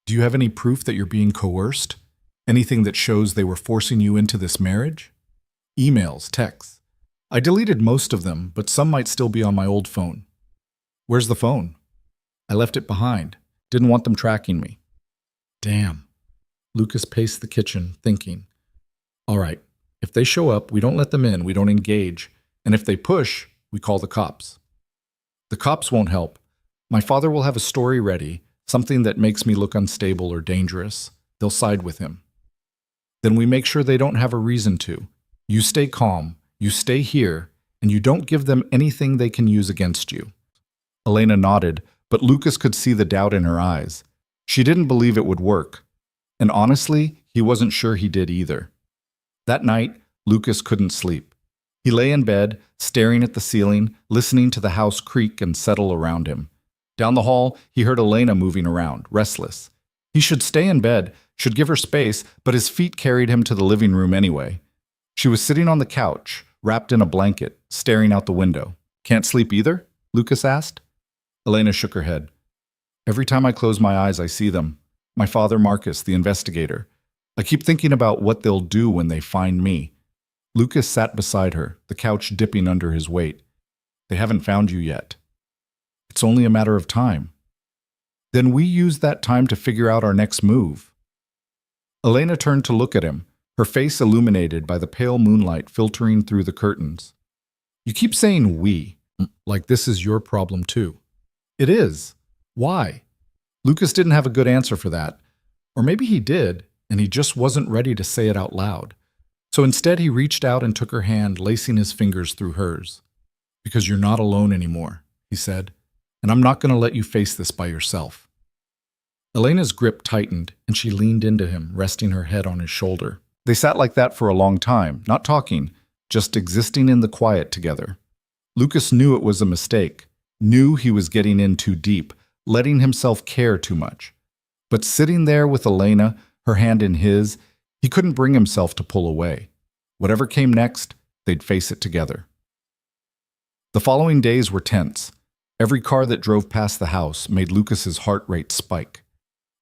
Speaker 1: Do you have any proof that you're being coerced? Anything that shows they were forcing you into this marriage? Emails, texts. I deleted most of them, but some might still be on my old phone. Where's the phone? I left it behind. Didn't want them tracking me. Damn. Lucas paced the kitchen, thinking. All right, if they show up, we don't let them in, we don't engage. And if they push, we call the cops. The cops won't help. My father will have a story ready, something that makes me look unstable or dangerous. They'll side with him. Then we make sure they don't have a reason to. You stay calm, you stay here, and you don't give them anything they can use against you. Elena nodded, but Lucas could see the doubt in her eyes. She didn't believe it would work. And honestly, he wasn't sure he did either. That night, Lucas couldn't sleep. He lay in bed, staring at the ceiling, listening to the house creak and settle around him. Down the hall, he heard Elena moving around, restless. He should stay in bed, should give her space, but his feet carried him to the living room anyway. She was sitting on the couch, wrapped in a blanket, staring out the window. Can't sleep either? Lucas asked. Elena shook her head. Every time I close my eyes, I see them. My father, Marcus, the investigator. I keep thinking about what they'll do when they find me. Lucas sat beside her, the couch dipping under his weight. They haven't found you yet. It's only a matter of time. Then we use that time to figure out our next move. Elena turned to look at him, her face illuminated by the pale moonlight filtering through the curtains. You keep saying we, like this is your problem too. It is. Why? Lucas didn't have a good answer for that. Or maybe he did, and he just wasn't ready to say it out loud. So instead he reached out and took her hand, lacing his fingers through hers. Because you're not alone anymore, he said, and I'm not going to let you face this by yourself. Elena's grip tightened, and she leaned into him, resting her head on his shoulder. They sat like that for a long time, not talking, just existing in the quiet together. Lucas knew it was a mistake, knew he was getting in too deep, letting himself care too much. But sitting there with Elena, her hand in his, he couldn't bring himself to pull away. Whatever came next, they'd face it together. The following days were tense. Every car that drove past the house made Lucas's heart rate spike.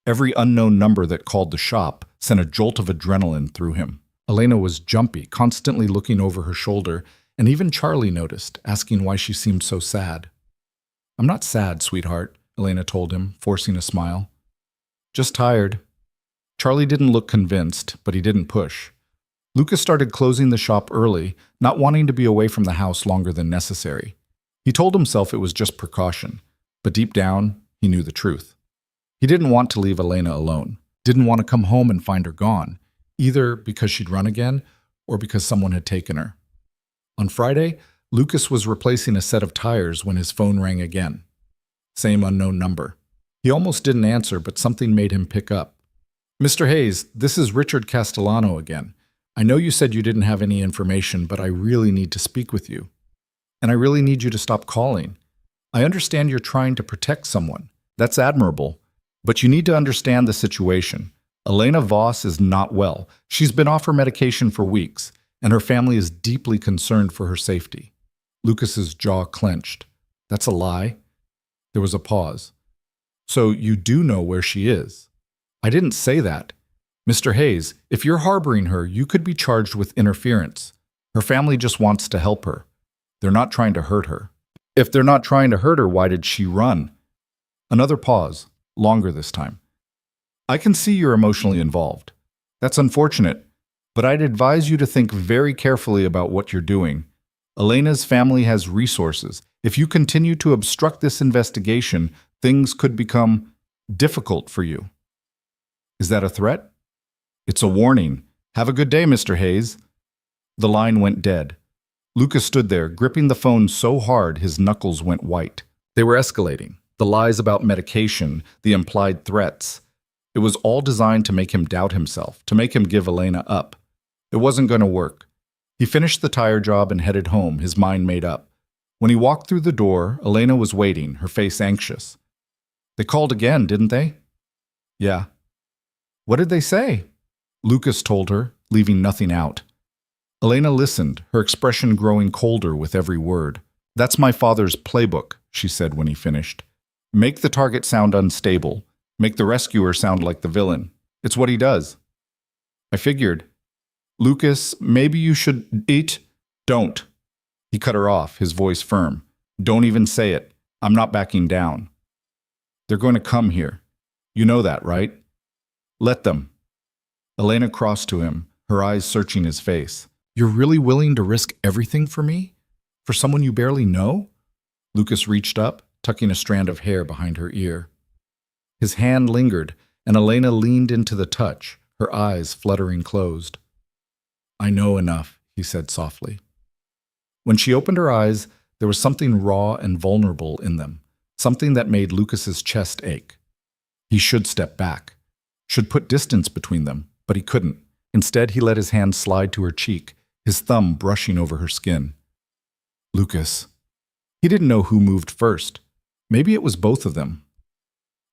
Speaker 1: Every unknown number that called the shop sent a jolt of adrenaline through him. Elena was jumpy, constantly looking over her shoulder, and even Charlie noticed, asking why she seemed so sad. I'm not sad, sweetheart, Elena told him, forcing a smile. Just tired. Charlie didn't look convinced, but he didn't push. Lucas started closing the shop early, not wanting to be away from the house longer than necessary. He told himself it was just precaution, but deep down, he knew the truth. He didn't want to leave Elena alone, didn't want to come home and find her gone, either because she'd run again or because someone had taken her. On Friday, Lucas was replacing a set of tires when his phone rang again. Same unknown number. He almost didn't answer, but something made him pick up. Mr. Hayes, this is Richard Castellano again. I know you said you didn't have any information, but I really need to speak with you. And I really need you to stop calling. I understand you're trying to protect someone. That's admirable. But you need to understand the situation. Elena Voss is not well. She's been off her medication for weeks, and her family is deeply concerned for her safety. Lucas's jaw clenched. That's a lie? There was a pause. So you do know where she is? I didn't say that. Mr. Hayes, if you're harboring her, you could be charged with interference. Her family just wants to help her. They're not trying to hurt her. If they're not trying to hurt her, why did she run? Another pause, longer this time. I can see you're emotionally involved. That's unfortunate, but I'd advise you to think very carefully about what you're doing. Elena's family has resources. If you continue to obstruct this investigation, things could become difficult for you. Is that a threat? It's a warning. Have a good day, Mr. Hayes. The line went dead. Lucas stood there, gripping the phone so hard his knuckles went white. They were escalating. The lies about medication, the implied threats. It was all designed to make him doubt himself, to make him give Elena up. It wasn't going to work. He finished the tire job and headed home, his mind made up. When he walked through the door, Elena was waiting, her face anxious. They called again, didn't they? Yeah. What did they say? Lucas told her, leaving nothing out. Elena listened, her expression growing colder with every word. That's my father's playbook, she said when he finished. Make the target sound unstable. Make the rescuer sound like the villain. It's what he does. I figured. Lucas, maybe you should eat? Don't. He cut her off, his voice firm. Don't even say it. I'm not backing down. They're going to come here. You know that, right? Let them. Elena crossed to him, her eyes searching his face. You're really willing to risk everything for me? For someone you barely know? Lucas reached up, tucking a strand of hair behind her ear. His hand lingered, and Elena leaned into the touch, her eyes fluttering closed. I know enough, he said softly. When she opened her eyes, there was something raw and vulnerable in them, something that made Lucas's chest ache. He should step back, should put distance between them, but he couldn't. Instead, he let his hand slide to her cheek, his thumb brushing over her skin. Lucas. He didn't know who moved first. Maybe it was both of them.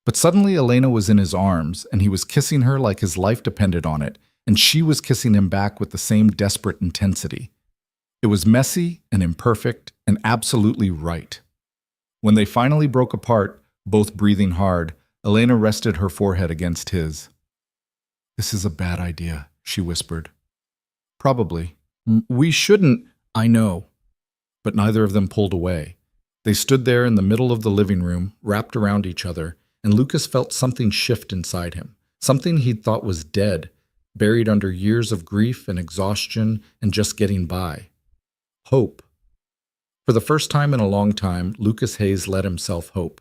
Speaker 1: But suddenly Elena was in his arms, and he was kissing her like his life depended on it, and she was kissing him back with the same desperate intensity. It was messy and imperfect and absolutely right. When they finally broke apart, both breathing hard, Elena rested her forehead against his. This is a bad idea, she whispered. Probably. We shouldn't, I know. But neither of them pulled away. They stood there in the middle of the living room, wrapped around each other, and Lucas felt something shift inside him, something he'd thought was dead, buried under years of grief and exhaustion and just getting by. Hope. For the first time in a long time, Lucas Hayes let himself hope,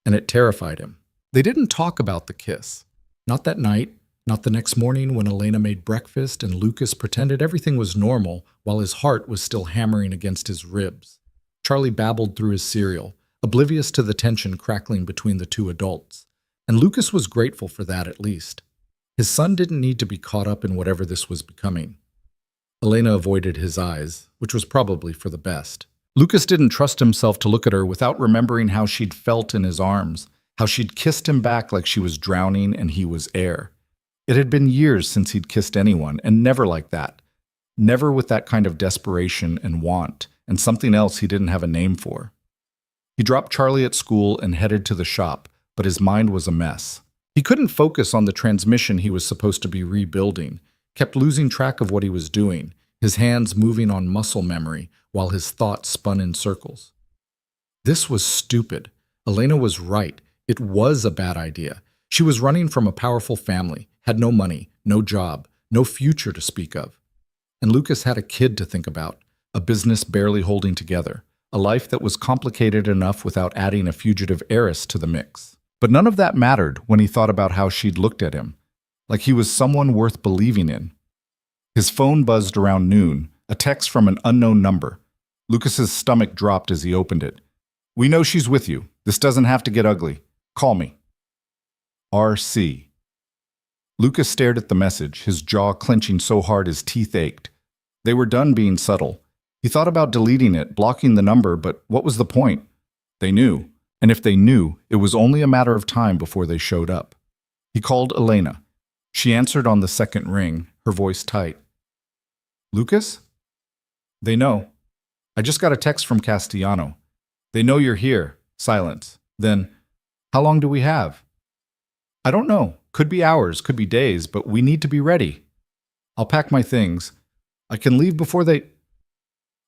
Speaker 1: and it terrified him. They didn't talk about the kiss. Not that night, not the next morning when Elena made breakfast and Lucas pretended everything was normal while his heart was still hammering against his ribs. Charlie babbled through his cereal, oblivious to the tension crackling between the two adults, and Lucas was grateful for that at least. His son didn't need to be caught up in whatever this was becoming. Elena avoided his eyes, which was probably for the best. Lucas didn't trust himself to look at her without remembering how she'd felt in his arms, how she'd kissed him back like she was drowning and he was air. It had been years since he'd kissed anyone, and never like that. Never with that kind of desperation and want, and something else he didn't have a name for. He dropped Charlie at school and headed to the shop, but his mind was a mess. He couldn't focus on the transmission he was supposed to be rebuilding, kept losing track of what he was doing, his hands moving on muscle memory while his thoughts spun in circles. This was stupid. Elena was right. It was a bad idea. She was running from a powerful family, had no money, no job, no future to speak of. And Lucas had a kid to think about, a business barely holding together, a life that was complicated enough without adding a fugitive heiress to the mix. But none of that mattered when he thought about how she'd looked at him, like he was someone worth believing in. His phone buzzed around noon, a text from an unknown number. Lucas's stomach dropped as he opened it. We know she's with you. This doesn't have to get ugly. Call me. R.C. Lucas stared at the message, his jaw clenching so hard his teeth ached. They were done being subtle. He thought about deleting it, blocking the number, but what was the point? They knew, and if they knew, it was only a matter of time before they showed up. He called Elena. She answered on the second ring, her voice tight. Lucas? They know. I just got a text from Castellano. They know you're here. Silence. Then, how long do we have? I don't know. Could be hours, could be days, but we need to be ready. I'll pack my things. I can leave before they...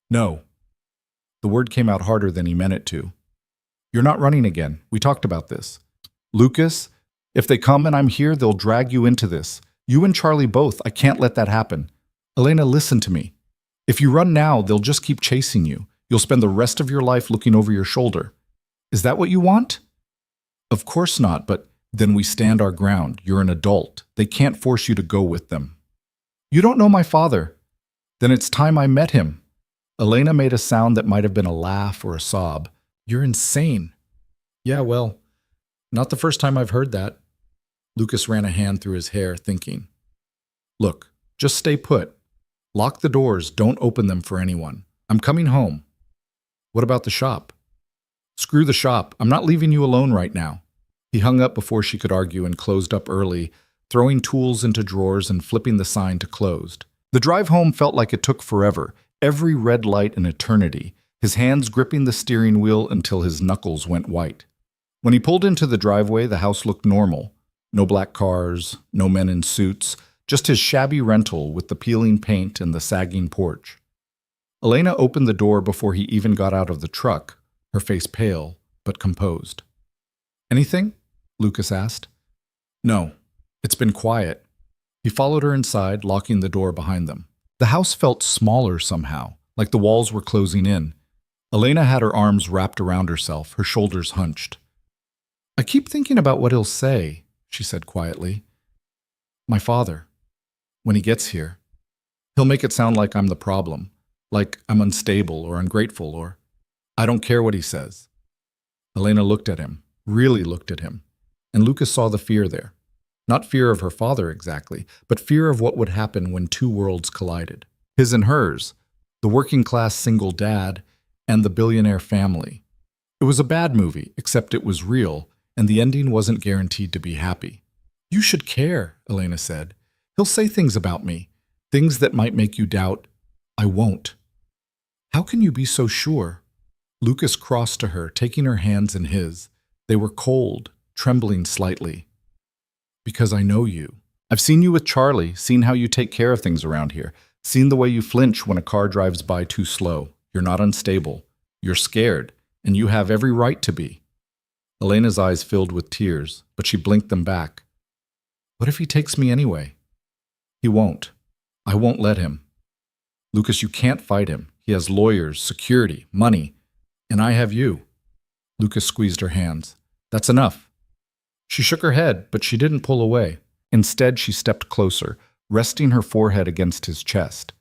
Speaker 1: No. The word came out harder than he meant it to. You're not running again. We talked about this. Lucas, if they come and I'm here, they'll drag you into this. You and Charlie both. I can't let that happen. Elena, listen to me. If you run now, they'll just keep chasing you. You'll spend the rest of your life looking over your shoulder. Is that what you want? Of course not, but then we stand our ground. You're an adult. They can't force you to go with them. You don't know my father. Then it's time I met him. Elena made a sound that might have been a laugh or a sob. You're insane. Yeah, well, not the first time I've heard that. Lucas ran a hand through his hair, thinking. Look, just stay put. Lock the doors. Don't open them for anyone. I'm coming home. What about the shop? Screw the shop. I'm not leaving you alone right now. He hung up before she could argue and closed up early, throwing tools into drawers and flipping the sign to closed. The drive home felt like it took forever, every red light an eternity, his hands gripping the steering wheel until his knuckles went white. When he pulled into the driveway, the house looked normal. No black cars, no men in suits, just his shabby rental with the peeling paint and the sagging porch. Elena opened the door before he even got out of the truck, her face pale, but composed. "Anything?" Lucas asked. "No. It's been quiet." He followed her inside, locking the door behind them. The house felt smaller somehow, like the walls were closing in. Elena had her arms wrapped around herself, her shoulders hunched. "I keep thinking about what he'll say," she said quietly. "My father. When he gets here. He'll make it sound like I'm the problem, like I'm unstable or ungrateful or I don't care what he says." Elena looked at him, really looked at him, and Lucas saw the fear there. Not fear of her father exactly, but fear of what would happen when two worlds collided. His and hers, the working-class single dad, and the billionaire family. It was a bad movie, except it was real, and the ending wasn't guaranteed to be happy. "You should care," Elena said. "He'll say things about me, things that might make you doubt. I won't." "How can you be so sure?" Lucas crossed to her, taking her hands in his. They were cold, trembling slightly. "Because I know you. I've seen you with Charlie, seen how you take care of things around here, seen the way you flinch when a car drives by too slow. You're not unstable. You're scared, and you have every right to be." Elena's eyes filled with tears, but she blinked them back. "What if he takes me anyway?" "He won't. I won't let him." "Lucas, you can't fight him. He has lawyers, security, money, and I have you." Lucas squeezed her hands. "That's enough." She shook her head, but she didn't pull away. Instead, she stepped closer, resting her forehead against his chest.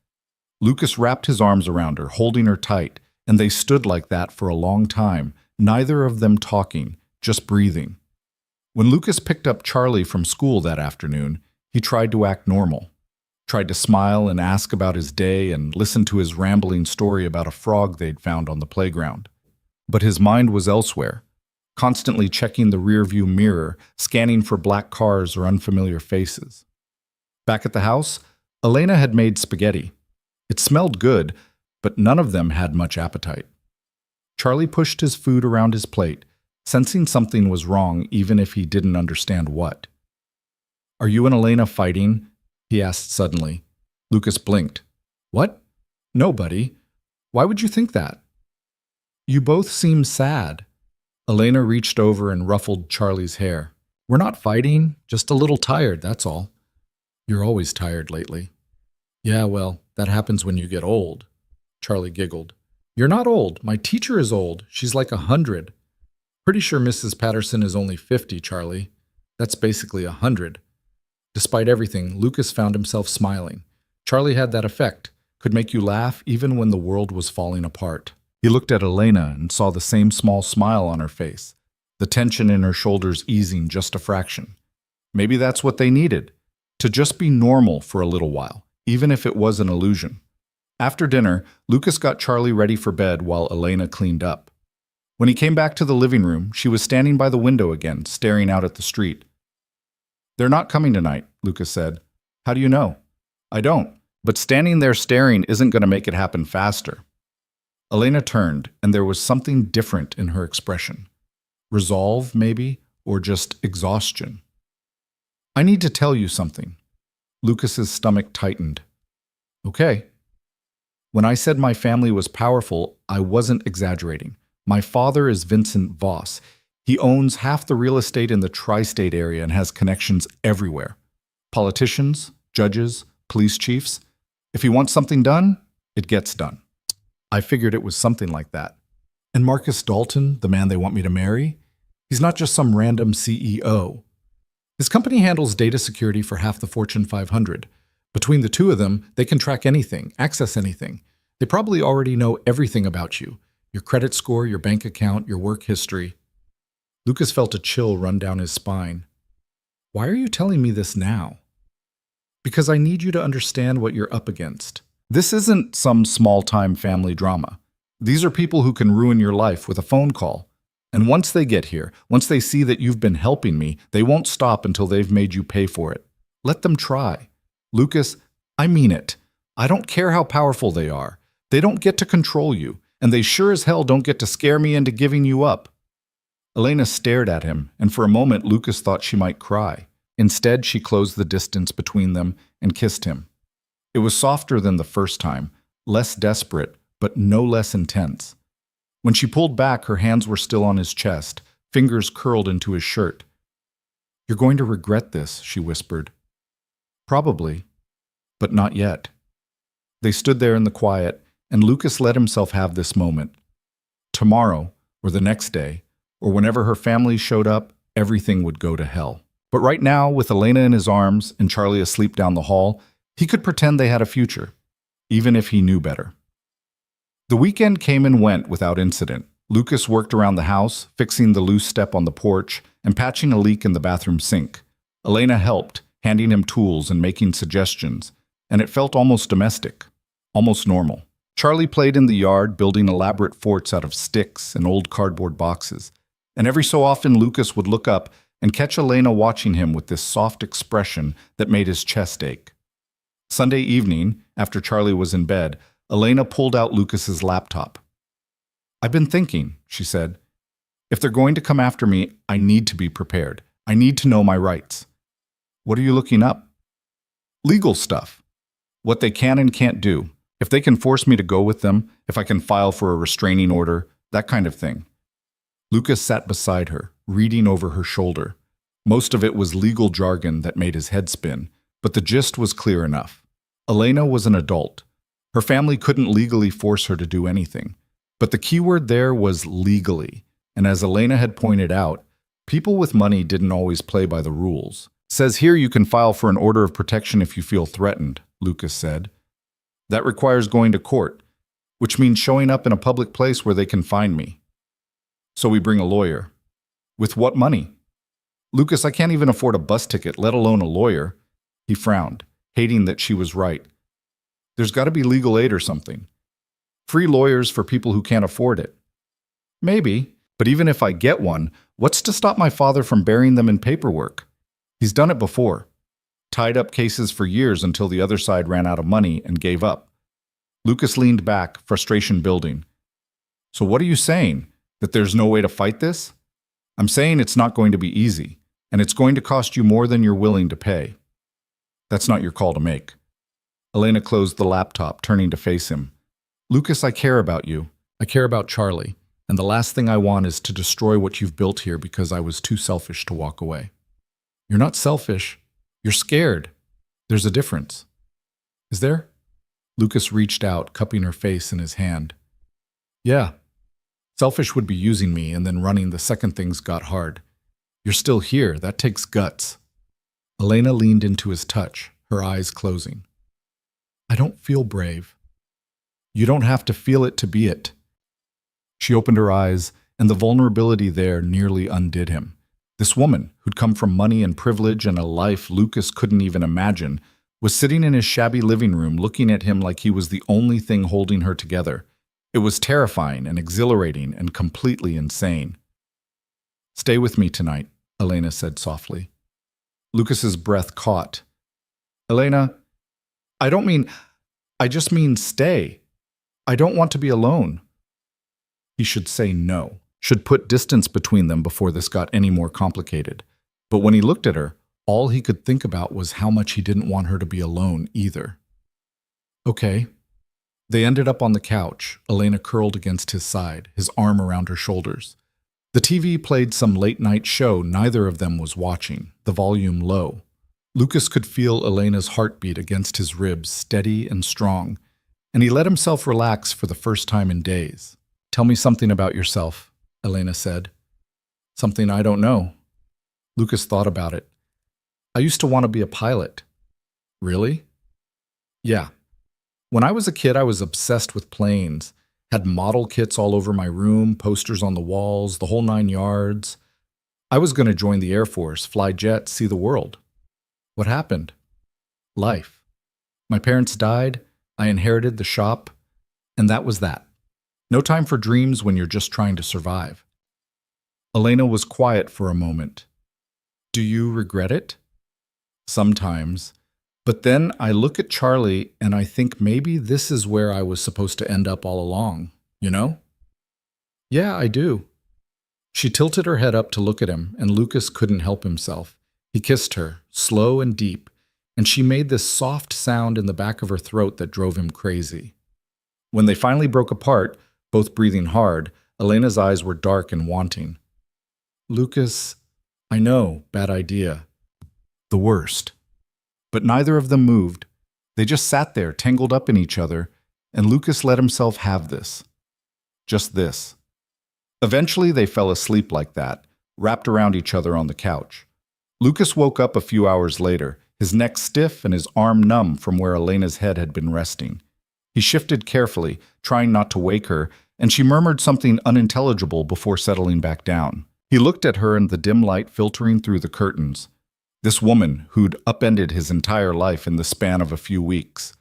Speaker 1: Lucas wrapped his arms around her, holding her tight, and they stood like that for a long time, neither of them talking, just breathing. When Lucas picked up Charlie from school that afternoon, he tried to act normal. Tried to smile and ask about his day and listen to his rambling story about a frog they'd found on the playground. But his mind was elsewhere, constantly checking the rearview mirror, scanning for black cars or unfamiliar faces. Back at the house, Elena had made spaghetti. It smelled good, but none of them had much appetite. Charlie pushed his food around his plate, sensing something was wrong even if he didn't understand what. "Are you and Elena fighting?" he asked suddenly. Lucas blinked. "What? No, buddy. Why would you think that?" "You both seem sad." Elena reached over and ruffled Charlie's hair. "We're not fighting, just a little tired, that's all." "You're always tired lately." "Yeah, well, that happens when you get old." Charlie giggled. "You're not old. My teacher is old. She's like 100. Pretty sure Mrs. Patterson is only 50, Charlie. That's basically 100. Despite everything, Lucas found himself smiling. Charlie had that effect, could make you laugh even when the world was falling apart. He looked at Elena and saw the same small smile on her face, the tension in her shoulders easing just a fraction. Maybe that's what they needed, to just be normal for a little while, even if it was an illusion. After dinner, Lucas got Charlie ready for bed while Elena cleaned up. When he came back to the living room, she was standing by the window again, staring out at the street. "They're not coming tonight," Lucas said. "How do you know?" "I don't, but standing there staring isn't going to make it happen faster." Elena turned, and there was something different in her expression. Resolve, maybe, or just exhaustion. "I need to tell you something." Lucas's stomach tightened. "Okay." "When I said my family was powerful, I wasn't exaggerating. My father is Vincent Voss. He owns half the real estate in the tri-state area and has connections everywhere. Politicians, judges, police chiefs. If he wants something done, it gets done." I figured it was something like that. "And Marcus Dalton, the man they want me to marry? He's not just some random CEO. His company handles data security for half the Fortune 500. Between the two of them, they can track anything, access anything. They probably already know everything about you. Your credit score, your bank account, your work history." Lucas felt a chill run down his spine. "Why are you telling me this now?" "Because I need you to understand what you're up against. This isn't some small-time family drama. These are people who can ruin your life with a phone call. And once they get here, once they see that you've been helping me, they won't stop until they've made you pay for it. Let them try. Lucas, I mean it. I don't care how powerful they are. They don't get to control you, and they sure as hell don't get to scare me into giving you up. Elena stared at him, and for a moment Lucas thought she might cry. Instead, she closed the distance between them and kissed him. It was softer than the first time, less desperate, but no less intense. When she pulled back, her hands were still on his chest, fingers curled into his shirt. "You're going to regret this," she whispered. "Probably, but not yet." They stood there in the quiet, and Lucas let himself have this moment. Tomorrow, or the next day, or whenever her family showed up, everything would go to hell. But right now, with Elena in his arms and Charlie asleep down the hall, he could pretend they had a future, even if he knew better. The weekend came and went without incident. Lucas worked around the house, fixing the loose step on the porch and patching a leak in the bathroom sink. Elena helped, handing him tools and making suggestions, and it felt almost domestic, almost normal. Charlie played in the yard, building elaborate forts out of sticks and old cardboard boxes. And every so often Lucas would look up and catch Elena watching him with this soft expression that made his chest ache. Sunday evening, after Charlie was in bed, Elena pulled out Lucas's laptop. "I've been thinking," she said. "If they're going to come after me, I need to be prepared. I need to know my rights." "What are you looking up?" "Legal stuff. What they can and can't do. If they can force me to go with them, if I can file for a restraining order, that kind of thing." Lucas sat beside her, reading over her shoulder. Most of it was legal jargon that made his head spin, but the gist was clear enough. Elena was an adult. Her family couldn't legally force her to do anything. But the key word there was legally, and as Elena had pointed out, people with money didn't always play by the rules. "Says here you can file for an order of protection if you feel threatened," Lucas said. "That requires going to court, which means showing up in a public place where they can find me. So we bring a lawyer." "With what money?" "Lucas, I can't even afford a bus ticket, let alone a lawyer." He frowned, hating that she was right. "There's got to be legal aid or something. Free lawyers for people who can't afford it." "Maybe, but even if I get one, what's to stop my father from burying them in paperwork? He's done it before. Tied up cases for years until the other side ran out of money and gave up." Lucas leaned back, frustration building. "So what are you saying? That there's no way to fight this?" "I'm saying it's not going to be easy, and it's going to cost you more than you're willing to pay." "That's not your call to make." Elena closed the laptop, turning to face him. "Lucas, I care about you. I care about Charlie, and the last thing I want is to destroy what you've built here because I was too selfish to walk away." "You're not selfish. You're scared. There's a difference." "Is there?" Lucas reached out, cupping her face in his hand. "Yeah. Selfish would be using me and then running the second things got hard. You're still here. That takes guts." Elena leaned into his touch, her eyes closing. "I don't feel brave." "You don't have to feel it to be it." She opened her eyes, and the vulnerability there nearly undid him. This woman, who'd come from money and privilege and a life Lucas couldn't even imagine, was sitting in his shabby living room looking at him like he was the only thing holding her together. It was terrifying and exhilarating and completely insane. "Stay with me tonight," Elena said softly. Lucas's breath caught. "Elena, I just mean stay. I don't want to be alone." He should say no, should put distance between them before this got any more complicated. But when he looked at her, all he could think about was how much he didn't want her to be alone either. "Okay." They ended up on the couch, Elena curled against his side, his arm around her shoulders. The TV played some late-night show neither of them was watching, the volume low. Lucas could feel Elena's heartbeat against his ribs, steady and strong, and he let himself relax for the first time in days. "Tell me something about yourself," Elena said. "Something I don't know." Lucas thought about it. "I used to want to be a pilot." "Really?" "Yeah. When I was a kid, I was obsessed with planes. Had model kits all over my room, posters on the walls, the whole 9 yards. I was going to join the Air Force, fly jets, see the world. What happened? Life. My parents died, I inherited the shop, and that was that. No time for dreams when you're just trying to survive. Elena was quiet for a moment. Do you regret it? Sometimes. But then I look at Charlie and I think maybe this is where I was supposed to end up all along, you know? Yeah, I do. She tilted her head up to look at him, and Lucas couldn't help himself. He kissed her, slow and deep, and she made this soft sound in the back of her throat that drove him crazy. When they finally broke apart, both breathing hard, Elena's eyes were dark and wanting. Lucas, I know, bad idea. The worst. But neither of them moved. They just sat there, tangled up in each other, and Lucas let himself have this. Just this. Eventually, they fell asleep like that, wrapped around each other on the couch. Lucas woke up a few hours later, his neck stiff and his arm numb from where Elena's head had been resting. He shifted carefully, trying not to wake her, and she murmured something unintelligible before settling back down. He looked at her in the dim light filtering through the curtains. This woman who'd upended his entire life in the span of a few weeks.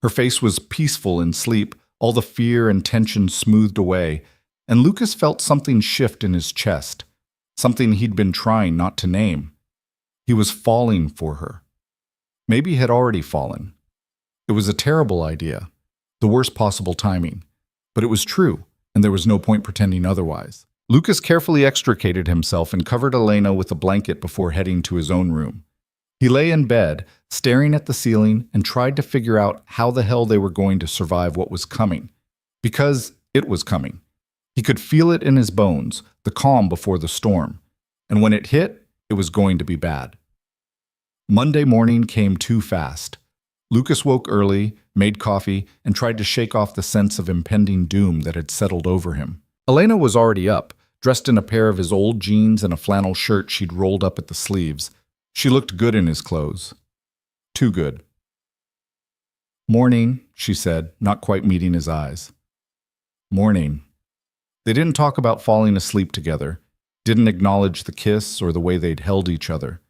Speaker 1: Her face was peaceful in sleep, all the fear and tension smoothed away, and Lucas felt something shift in his chest, something he'd been trying not to name. He was falling for her. Maybe had already fallen. It was a terrible idea, the worst possible timing, but it was true, and there was no point pretending otherwise. Lucas carefully extricated himself and covered Elena with a blanket before heading to his own room. He lay in bed, staring at the ceiling, and tried to figure out how the hell they were going to survive what was coming. Because it was coming. He could feel it in his bones, the calm before the storm. And when it hit, it was going to be bad. Monday morning came too fast. Lucas woke early, made coffee, and tried to shake off the sense of impending doom that had settled over him. Elena was already up, dressed in a pair of his old jeans and a flannel shirt she'd rolled up at the sleeves. She looked good in his clothes. Too good. Morning, she said, not quite meeting his eyes. Morning. They didn't talk about falling asleep together, didn't acknowledge the kiss or the way they'd held each other.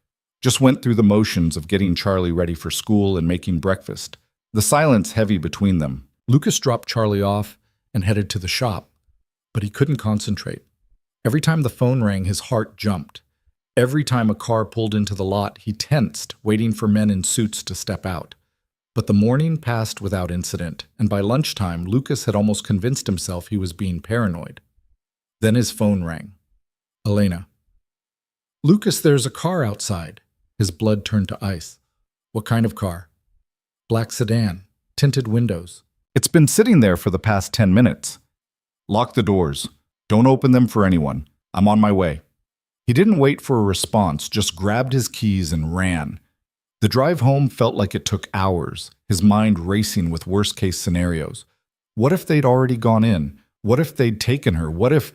Speaker 1: Just went through the motions of getting Charlie ready for school and making breakfast, the silence heavy between them. Lucas dropped Charlie off and headed to the shop, but he couldn't concentrate. Every time the phone rang, his heart jumped. Every time a car pulled into the lot, he tensed, waiting for men in suits to step out. But the morning passed without incident, and by lunchtime, Lucas had almost convinced himself he was being paranoid. Then his phone rang. Elena. Lucas, there's a car outside. His blood turned to ice. What kind of car? Black sedan, tinted windows. It's been sitting there for the past 10 minutes. Lock the doors. Don't open them for anyone. I'm on my way. He didn't wait for a response, just grabbed his keys and ran. The drive home felt like it took hours, his mind racing with worst-case scenarios. What if they'd already gone in? What if they'd taken her? What if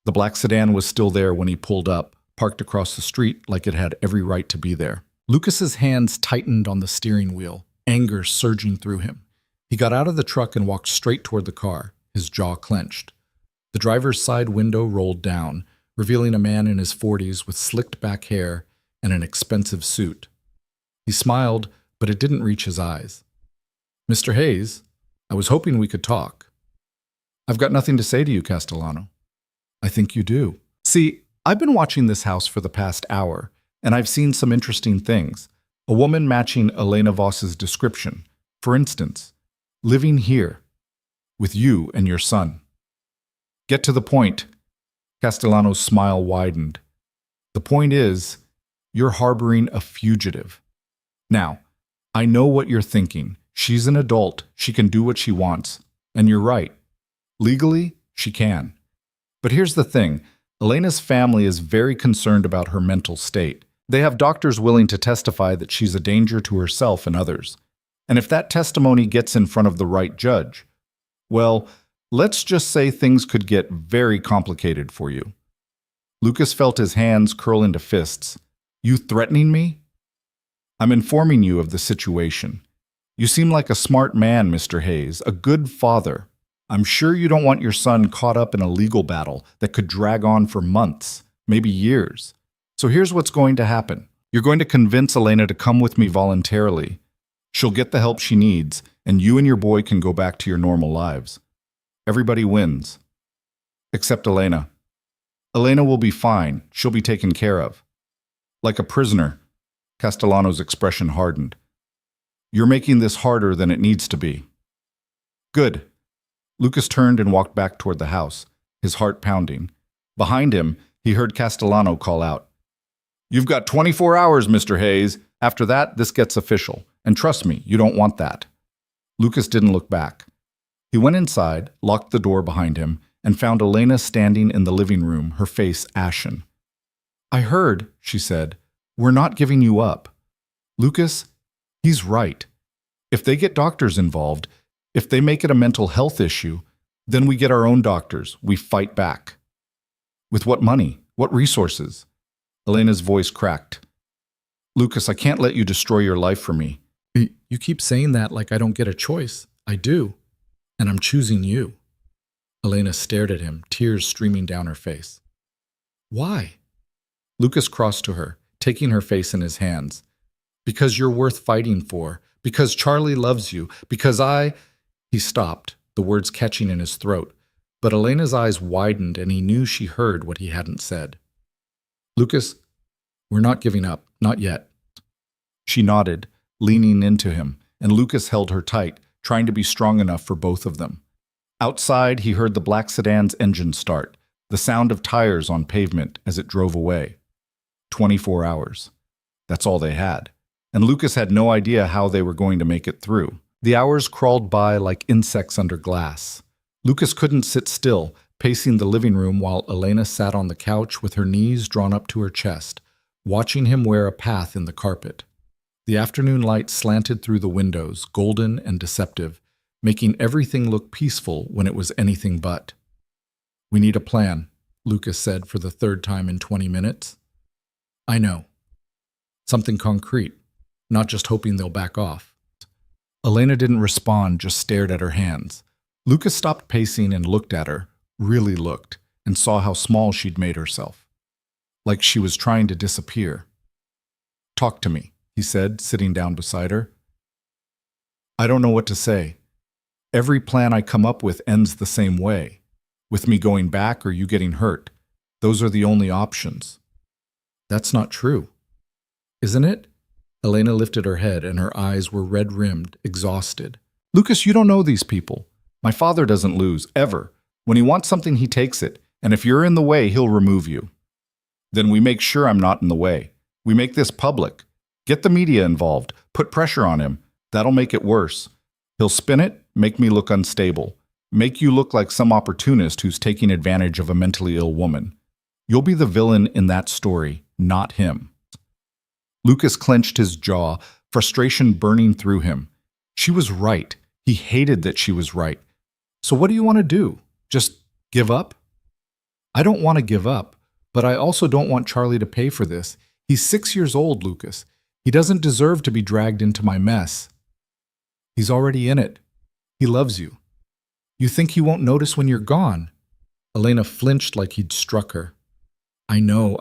Speaker 1: the black sedan was still there when he pulled up, parked across the street like it had every right to be there? Lucas's hands tightened on the steering wheel, anger surging through him. He got out of the truck and walked straight toward the car, his jaw clenched. The driver's side window rolled down, revealing a man in his 40s with slicked back hair and an expensive suit. He smiled, but it didn't reach his eyes. Mr. Hayes, I was hoping we could talk. I've got nothing to say to you, Castellano. I think you do. See, I've been watching this house for the past hour, and I've seen some interesting things. A woman matching Elena Voss's description. For instance, living here, with you and your son. Get to the point. Castellano's smile widened. The point is, you're harboring a fugitive. Now, I know what you're thinking. She's an adult. She can do what she wants. And you're right. Legally, she can. But here's the thing. Elena's family is very concerned about her mental state. They have doctors willing to testify that she's a danger to herself and others. And if that testimony gets in front of the right judge, well, let's just say things could get very complicated for you. Lucas felt his hands curl into fists. You threatening me? I'm informing you of the situation. You seem like a smart man, Mr. Hayes, a good father. I'm sure you don't want your son caught up in a legal battle that could drag on for months, maybe years. So here's what's going to happen. You're going to convince Elena to come with me voluntarily. She'll get the help she needs, and you and your boy can go back to your normal lives. Everybody wins. Except Elena. Elena will be fine. She'll be taken care of. Like a prisoner. Castellano's expression hardened. You're making this harder than it needs to be. Good. Lucas turned and walked back toward the house, his heart pounding. Behind him, he heard Castellano call out, "You've got 24 hours, Mr. Hayes. After that, this gets official. And trust me, you don't want that." Lucas didn't look back. He went inside, locked the door behind him, and found Elena standing in the living room, her face ashen. "I heard," she said, "we're not giving you up." Lucas, he's right. If they get doctors involved, if they make it a mental health issue, then we get our own doctors. We fight back. With what money? What resources? Elena's voice cracked. Lucas, I can't let you destroy your life for me. You keep saying that like I don't get a choice. I do. And I'm choosing you. Elena stared at him, tears streaming down her face. Why? Lucas crossed to her, taking her face in his hands. Because you're worth fighting for. Because Charlie loves you. Because I... He stopped, the words catching in his throat. But Elena's eyes widened and he knew she heard what he hadn't said. Lucas, we're not giving up. Not yet. She nodded, leaning into him, and Lucas held her tight, trying to be strong enough for both of them. Outside, he heard the black sedan's engine start, the sound of tires on pavement as it drove away. 24 hours. That's all they had. And Lucas had no idea how they were going to make it through. The hours crawled by like insects under glass. Lucas couldn't sit still, pacing the living room while Elena sat on the couch with her knees drawn up to her chest, watching him wear a path in the carpet. The afternoon light slanted through the windows, golden and deceptive, making everything look peaceful when it was anything but. We need a plan, Lucas said for the third time in 20 minutes. I know. Something concrete, not just hoping they'll back off. Elena didn't respond, just stared at her hands. Lucas stopped pacing and looked at her, really looked, and saw how small she'd made herself. Like she was trying to disappear. Talk to me, he said, sitting down beside her. I don't know what to say. Every plan I come up with ends the same way, with me going back or you getting hurt. Those are the only options. That's not true. Isn't it? Elena lifted her head and her eyes were red-rimmed, exhausted. Lucas, you don't know these people. My father doesn't lose, ever. When he wants something, he takes it, and if you're in the way, he'll remove you. Then we make sure I'm not in the way. We make this public. Get the media involved. Put pressure on him. That'll make it worse. He'll spin it, make me look unstable. Make you look like some opportunist who's taking advantage of a mentally ill woman. You'll be the villain in that story, not him. Lucas clenched his jaw, frustration burning through him. She was right. He hated that she was right. So what do you want to do? Just give up? I don't want to give up, but I also don't want Charlie to pay for this. He's 6 years old, Lucas. He doesn't deserve to be dragged into my mess. He's already in it. He loves you. You think he won't notice when you're gone? Elena flinched like he'd struck her. I know,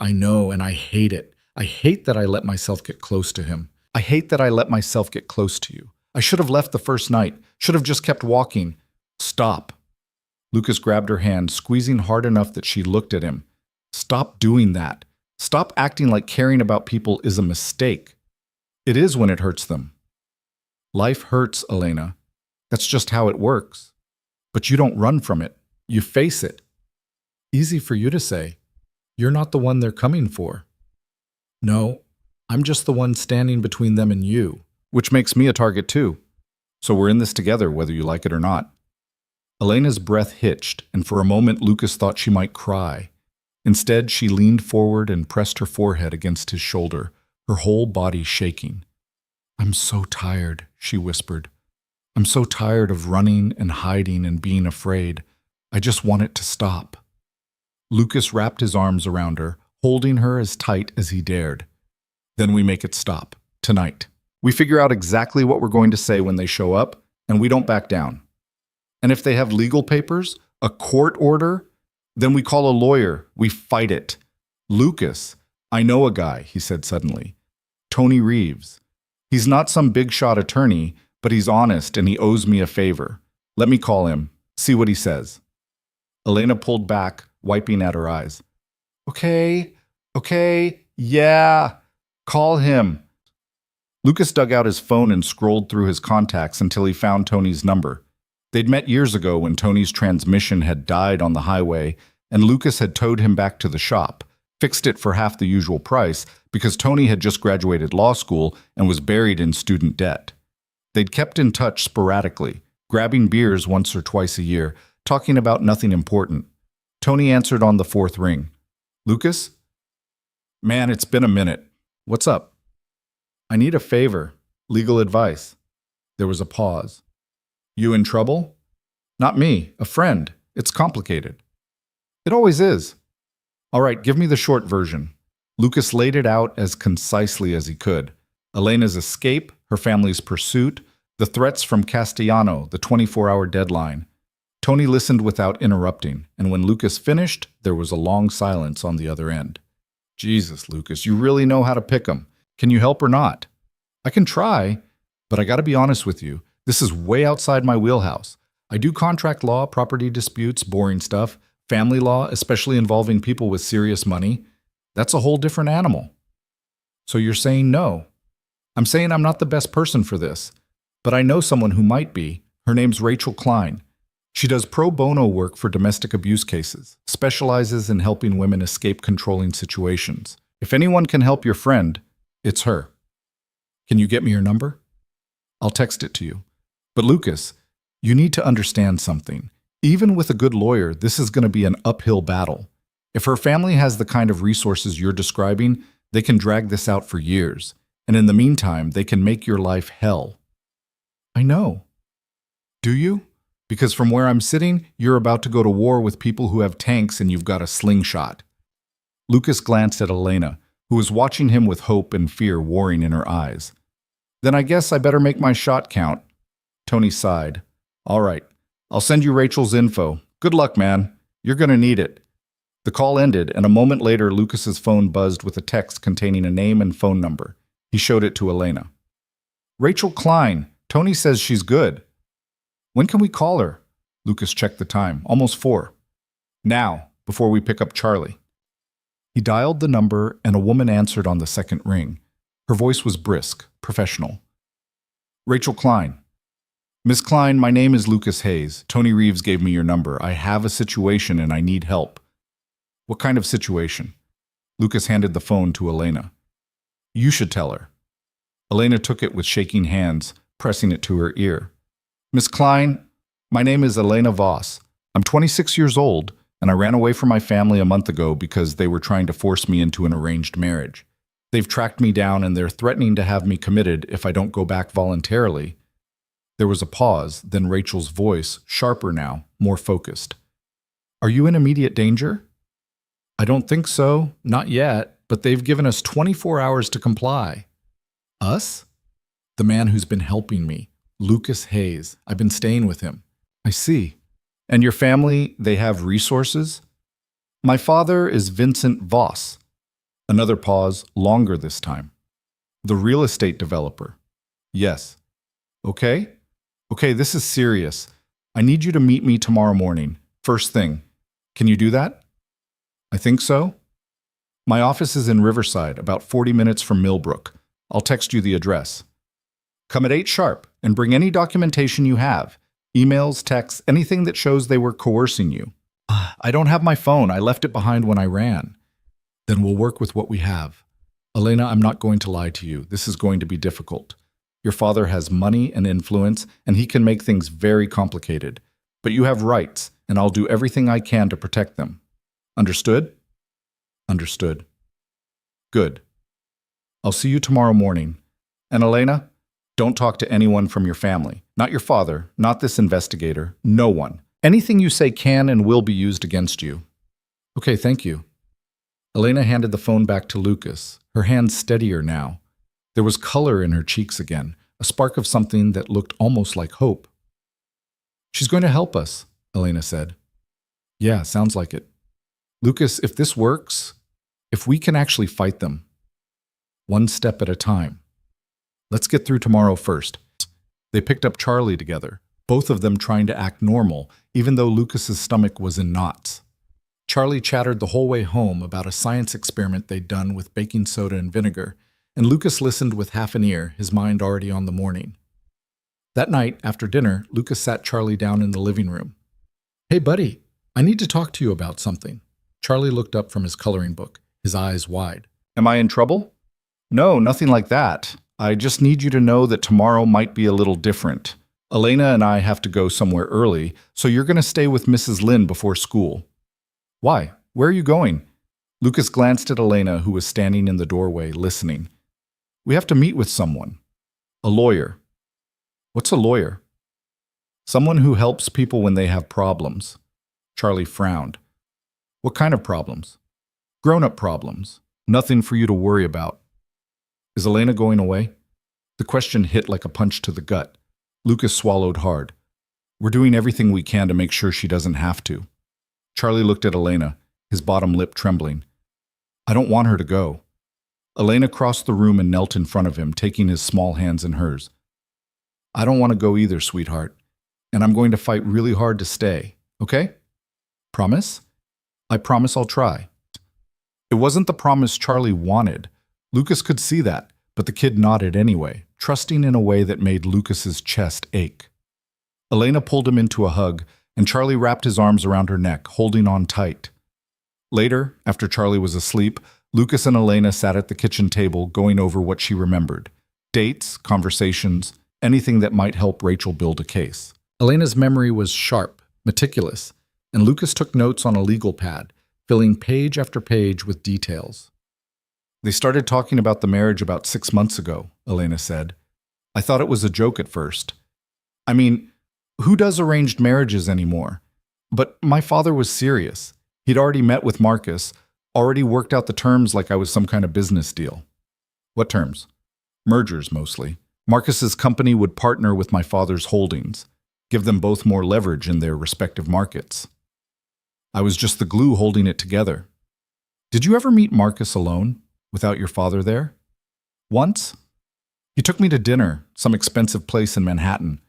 Speaker 1: and I hate it. I hate that I let myself get close to him. I hate that I let myself get close to you. I should have left the first night. Should have just kept walking. Stop. Lucas grabbed her hand, squeezing hard enough that she looked at him. Stop doing that. Stop acting like caring about people is a mistake. It is when it hurts them. Life hurts, Elena. That's just how it works. But you don't run from it. You face it. Easy for you to say. You're not the one they're coming for. No, I'm just the one standing between them and you, which makes me a target too. So we're in this together, whether you like it or not. Elena's breath hitched, and for a moment Lucas thought she might cry. Instead, she leaned forward and pressed her forehead against his shoulder, her whole body shaking. I'm so tired, she whispered. I'm so tired of running and hiding and being afraid. I just want it to stop. Lucas wrapped his arms around her, holding her as tight as he dared. Then we make it stop. Tonight. We figure out exactly what we're going to say when they show up, and we don't back down. And if they have legal papers, a court order, then we call a lawyer. We fight it. Lucas, I know a guy, he said suddenly. Tony Reeves. He's not some big shot attorney, but he's honest and he owes me a favor. Let me call him. See what he says. Elena pulled back, wiping at her eyes. Okay, yeah, call him. Lucas dug out his phone and scrolled through his contacts until he found Tony's number. They'd met years ago when Tony's transmission had died on the highway, and Lucas had towed him back to the shop, fixed it for half the usual price because Tony had just graduated law school and was buried in student debt. They'd kept in touch sporadically, grabbing beers once or twice a year, talking about nothing important. Tony answered on the fourth ring. Lucas? Man, it's been a minute. What's up? I need a favor. Legal advice. There was a pause. You in trouble? Not me, a friend. It's complicated. It always is. All right, give me the short version. Lucas laid it out as concisely as he could. Elena's escape, her family's pursuit, the threats from Castellano, the 24-hour deadline. Tony listened without interrupting, and when Lucas finished, there was a long silence on the other end. Jesus, Lucas, you really know how to pick 'em. Can you help or not? I can try, but I gotta be honest with you. This is way outside my wheelhouse. I do contract law, property disputes, boring stuff, family law, especially involving people with serious money. That's a whole different animal. So you're saying no? I'm saying I'm not the best person for this, but I know someone who might be. Her name's Rachel Klein. She does pro bono work for domestic abuse cases, specializes in helping women escape controlling situations. If anyone can help your friend, it's her. Can you get me her number? I'll text it to you. But Lucas, you need to understand something. Even with a good lawyer, this is going to be an uphill battle. If her family has the kind of resources you're describing, they can drag this out for years. And in the meantime, they can make your life hell. I know. Do you? Because from where I'm sitting, you're about to go to war with people who have tanks and you've got a slingshot. Lucas glanced at Elena, who was watching him with hope and fear warring in her eyes. Then I guess I better make my shot count. Tony sighed. All right, I'll send you Rachel's info. Good luck, man. You're going to need it. The call ended, and a moment later, Lucas's phone buzzed with a text containing a name and phone number. He showed it to Elena. Rachel Klein. Tony says she's good. When can we call her? Lucas checked the time. Almost 4. Now, before we pick up Charlie. He dialed the number, and a woman answered on the second ring. Her voice was brisk, professional. Rachel Klein. Miss Klein, my name is Lucas Hayes. Tony Reeves gave me your number. I have a situation and I need help. What kind of situation? Lucas handed the phone to Elena. You should tell her. Elena took it with shaking hands, pressing it to her ear. Miss Klein, my name is Elena Voss. I'm 26 years old, and I ran away from my family a month ago because they were trying to force me into an arranged marriage. They've tracked me down and they're threatening to have me committed if I don't go back voluntarily. There was a pause, then Rachel's voice, sharper now, more focused. Are you in immediate danger? I don't think so, not yet, but they've given us 24 hours to comply. Us? The man who's been helping me, Lucas Hayes. I've been staying with him. I see. And your family, they have resources? My father is Vincent Voss. Another pause, longer this time. The real estate developer. Yes. Okay, this is serious. I need you to meet me tomorrow morning, first thing. Can you do that? I think so. My office is in Riverside, about 40 minutes from Millbrook. I'll text you the address. Come at 8 sharp and bring any documentation you have. Emails, texts, anything that shows they were coercing you. I don't have my phone. I left it behind when I ran. Then we'll work with what we have. Elena, I'm not going to lie to you. This is going to be difficult. Your father has money and influence, and he can make things very complicated. But you have rights, and I'll do everything I can to protect them. Understood? Understood. Good. I'll see you tomorrow morning. And Elena, don't talk to anyone from your family. Not your father, not this investigator, no one. Anything you say can and will be used against you. Okay, thank you. Elena handed the phone back to Lucas, her hands steadier now. There was color in her cheeks again, a spark of something that looked almost like hope. She's going to help us, Elena said. Yeah, sounds like it. Lucas, if this works, if we can actually fight them, one step at a time. Let's get through tomorrow first. They picked up Charlie together. both of them trying to act normal, even though Lucas's stomach was in knots. Charlie chattered the whole way home about a science experiment they'd done with baking soda and vinegar, and Lucas listened with half an ear, his mind already on the morning. That night, after dinner, Lucas sat Charlie down in the living room. "Hey, buddy, I need to talk to you about something." Charlie looked up from his coloring book, his eyes wide. "Am I in trouble?" "No, nothing like that. I just need you to know that tomorrow might be a little different. Elena and I have to go somewhere early, so you're going to stay with Mrs. Lynn before school." "Why? Where are you going?" Lucas glanced at Elena, who was standing in the doorway, listening. "We have to meet with someone. A lawyer." "What's a lawyer?" "Someone who helps people when they have problems." Charlie frowned. "What kind of problems?" "Grown-up problems. Nothing for you to worry about." "Is Elena going away?" The question hit like a punch to the gut. Lucas swallowed hard. "We're doing everything we can to make sure she doesn't have to." Charlie looked at Elena, his bottom lip trembling. "I don't want her to go." Elena crossed the room and knelt in front of him, taking his small hands in hers. "I don't want to go either, sweetheart. And I'm going to fight really hard to stay, okay? Promise?" "I promise I'll try." It wasn't the promise Charlie wanted. Lucas could see that, but the kid nodded anyway, trusting in a way that made Lucas's chest ache. Elena pulled him into a hug, and Charlie wrapped his arms around her neck, holding on tight. Later, after Charlie was asleep, Lucas and Elena sat at the kitchen table going over what she remembered. Dates, conversations, anything that might help Rachel build a case. Elena's memory was sharp, meticulous, and Lucas took notes on a legal pad, filling page after page with details. "They started talking about the marriage about 6 months ago," Elena said. "I thought it was a joke at first. I mean, who does arranged marriages anymore? But my father was serious. He'd already met with Marcus, already worked out the terms like I was some kind of business deal." "What terms?" "Mergers, mostly. Marcus's company would partner with my father's holdings, give them both more leverage in their respective markets. I was just the glue holding it together." "Did you ever meet Marcus alone, without your father there?" "Once. He took me to dinner, some expensive place in Manhattan.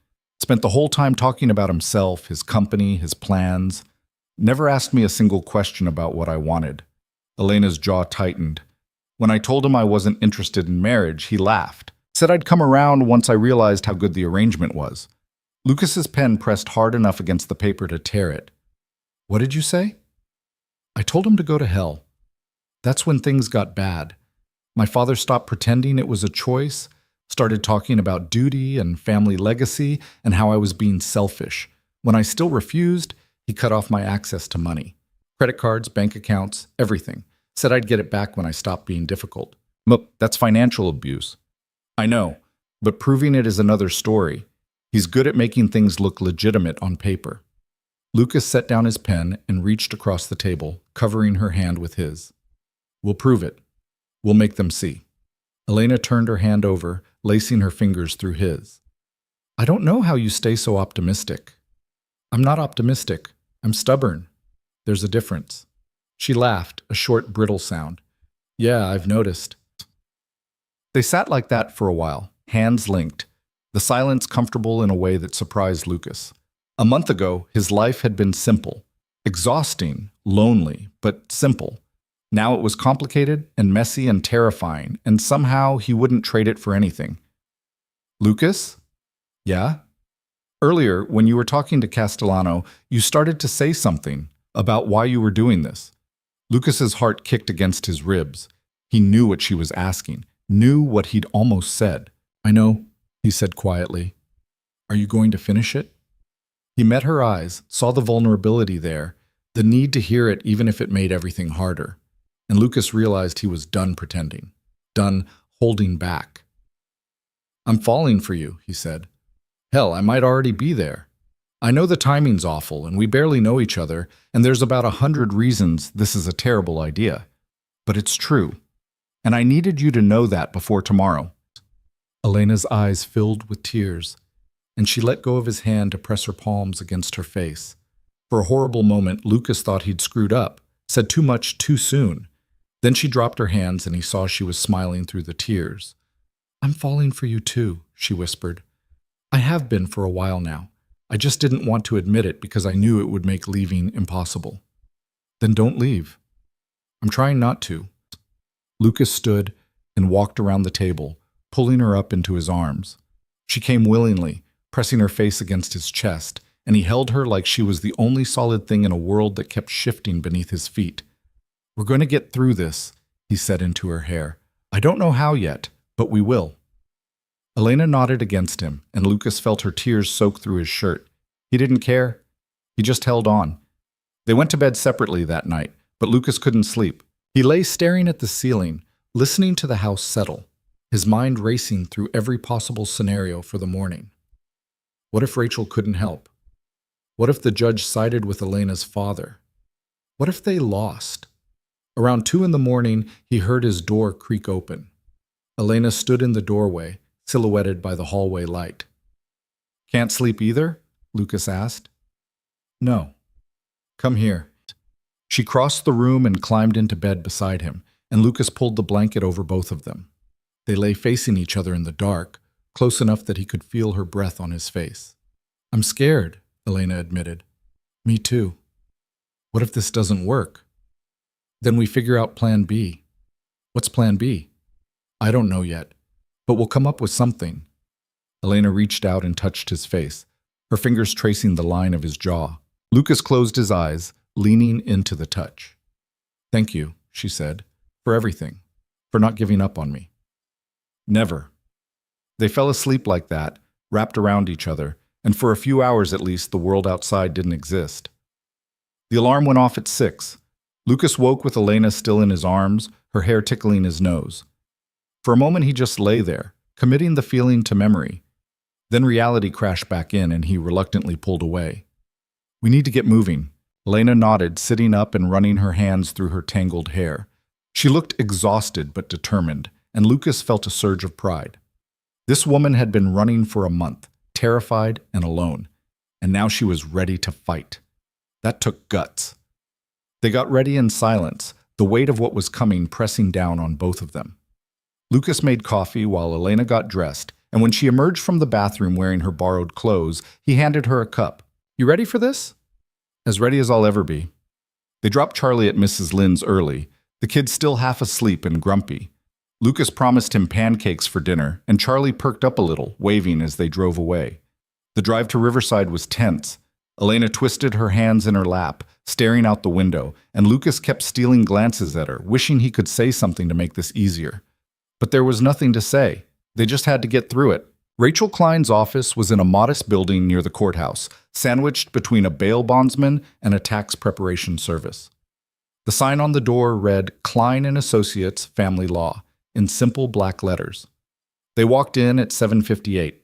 Speaker 1: Spent the whole time talking about himself, his company, his plans. Never asked me a single question about what I wanted." Elena's jaw tightened. "When I told him I wasn't interested in marriage, he laughed. Said I'd come around once I realized how good the arrangement was." Lucas's pen pressed hard enough against the paper to tear it. "What did you say?" "I told him to go to hell. That's when things got bad. My father stopped pretending it was a choice, started talking about duty and family legacy and how I was being selfish. When I still refused, he cut off my access to money. Credit cards, bank accounts, everything. Said I'd get it back when I stopped being difficult. Look, that's financial abuse." "I know, but proving it is another story. He's good at making things look legitimate on paper." Lucas set down his pen and reached across the table, covering her hand with his. "We'll prove it. We'll make them see." Elena turned her hand over, lacing her fingers through his. "I don't know how you stay so optimistic." "I'm not optimistic. I'm stubborn. There's a difference." She laughed, a short, brittle sound. "Yeah, I've noticed." They sat like that for a while, hands linked, the silence comfortable in a way that surprised Lucas. A month ago, his life had been simple, exhausting, lonely, but simple. Now it was complicated and messy and terrifying, and somehow he wouldn't trade it for anything. "Lucas?" "Yeah?" "Earlier, when you were talking to Castellano, you started to say something about why you were doing this." Lucas's heart kicked against his ribs. He knew what she was asking, knew what he'd almost said. "I know," he said quietly. "Are you going to finish it?" He met her eyes, saw the vulnerability there, the need to hear it even if it made everything harder. And Lucas realized he was done pretending, done holding back. "I'm falling for you," he said. "Hell, I might already be there. I know the timing's awful, and we barely know each other, and there's about 100 reasons this is a terrible idea. But it's true. And I needed you to know that before tomorrow." Elena's eyes filled with tears, and she let go of his hand to press her palms against her face. For a horrible moment, Lucas thought he'd screwed up, said too much too soon. Then she dropped her hands and he saw she was smiling through the tears. "I'm falling for you too," she whispered. "I have been for a while now. I just didn't want to admit it because I knew it would make leaving impossible. Then don't leave. I'm trying not to. Lucas stood and walked around the table, pulling her up into his arms. She came willingly, pressing her face against his chest, and he held her like she was the only solid thing in a world that kept shifting beneath his feet. We're going to get through this, he said into her hair. I don't know how yet, but we will. Elena nodded against him, and Lucas felt her tears soak through his shirt. He didn't care. He just held on. They went to bed separately that night, but Lucas couldn't sleep. He lay staring at the ceiling, listening to the house settle, his mind racing through every possible scenario for the morning. What if Rachel couldn't help? What if the judge sided with Elena's father? What if they lost? Around 2 a.m, he heard his door creak open. Elena stood in the doorway, silhouetted by the hallway light. Can't sleep either? Lucas asked. No. Come here. She crossed the room and climbed into bed beside him, and Lucas pulled the blanket over both of them. They lay facing each other in the dark, close enough that he could feel her breath on his face. I'm scared, Elena admitted. Me too. What if this doesn't work? Then we figure out plan B. What's plan B? I don't know yet, but we'll come up with something. Elena reached out and touched his face, her fingers tracing the line of his jaw. Lucas closed his eyes, leaning into the touch. Thank you, she said, for everything, for not giving up on me. Never. They fell asleep like that, wrapped around each other, and for a few hours at least the world outside didn't exist. The alarm went off at 6. Lucas woke with Elena still in his arms, her hair tickling his nose. For a moment he just lay there, committing the feeling to memory. Then reality crashed back in and he reluctantly pulled away. We need to get moving. Elena nodded, sitting up and running her hands through her tangled hair. She looked exhausted but determined, and Lucas felt a surge of pride. This woman had been running for a month, terrified and alone, and now she was ready to fight. That took guts. They got ready in silence, the weight of what was coming pressing down on both of them. Lucas made coffee while Elena got dressed, and when she emerged from the bathroom wearing her borrowed clothes, he handed her a cup. You ready for this? As ready as I'll ever be. They dropped Charlie at Mrs. Lynn's early, the kid still half asleep and grumpy. Lucas promised him pancakes for dinner, and Charlie perked up a little, waving as they drove away. The drive to Riverside was tense. Elena twisted her hands in her lap, staring out the window, and Lucas kept stealing glances at her, wishing he could say something to make this easier. But there was nothing to say. They just had to get through it. Rachel Klein's office was in a modest building near the courthouse, sandwiched between a bail bondsman and a tax preparation service. The sign on the door read Klein & Associates Family Law in simple black letters. They walked in at 7:58.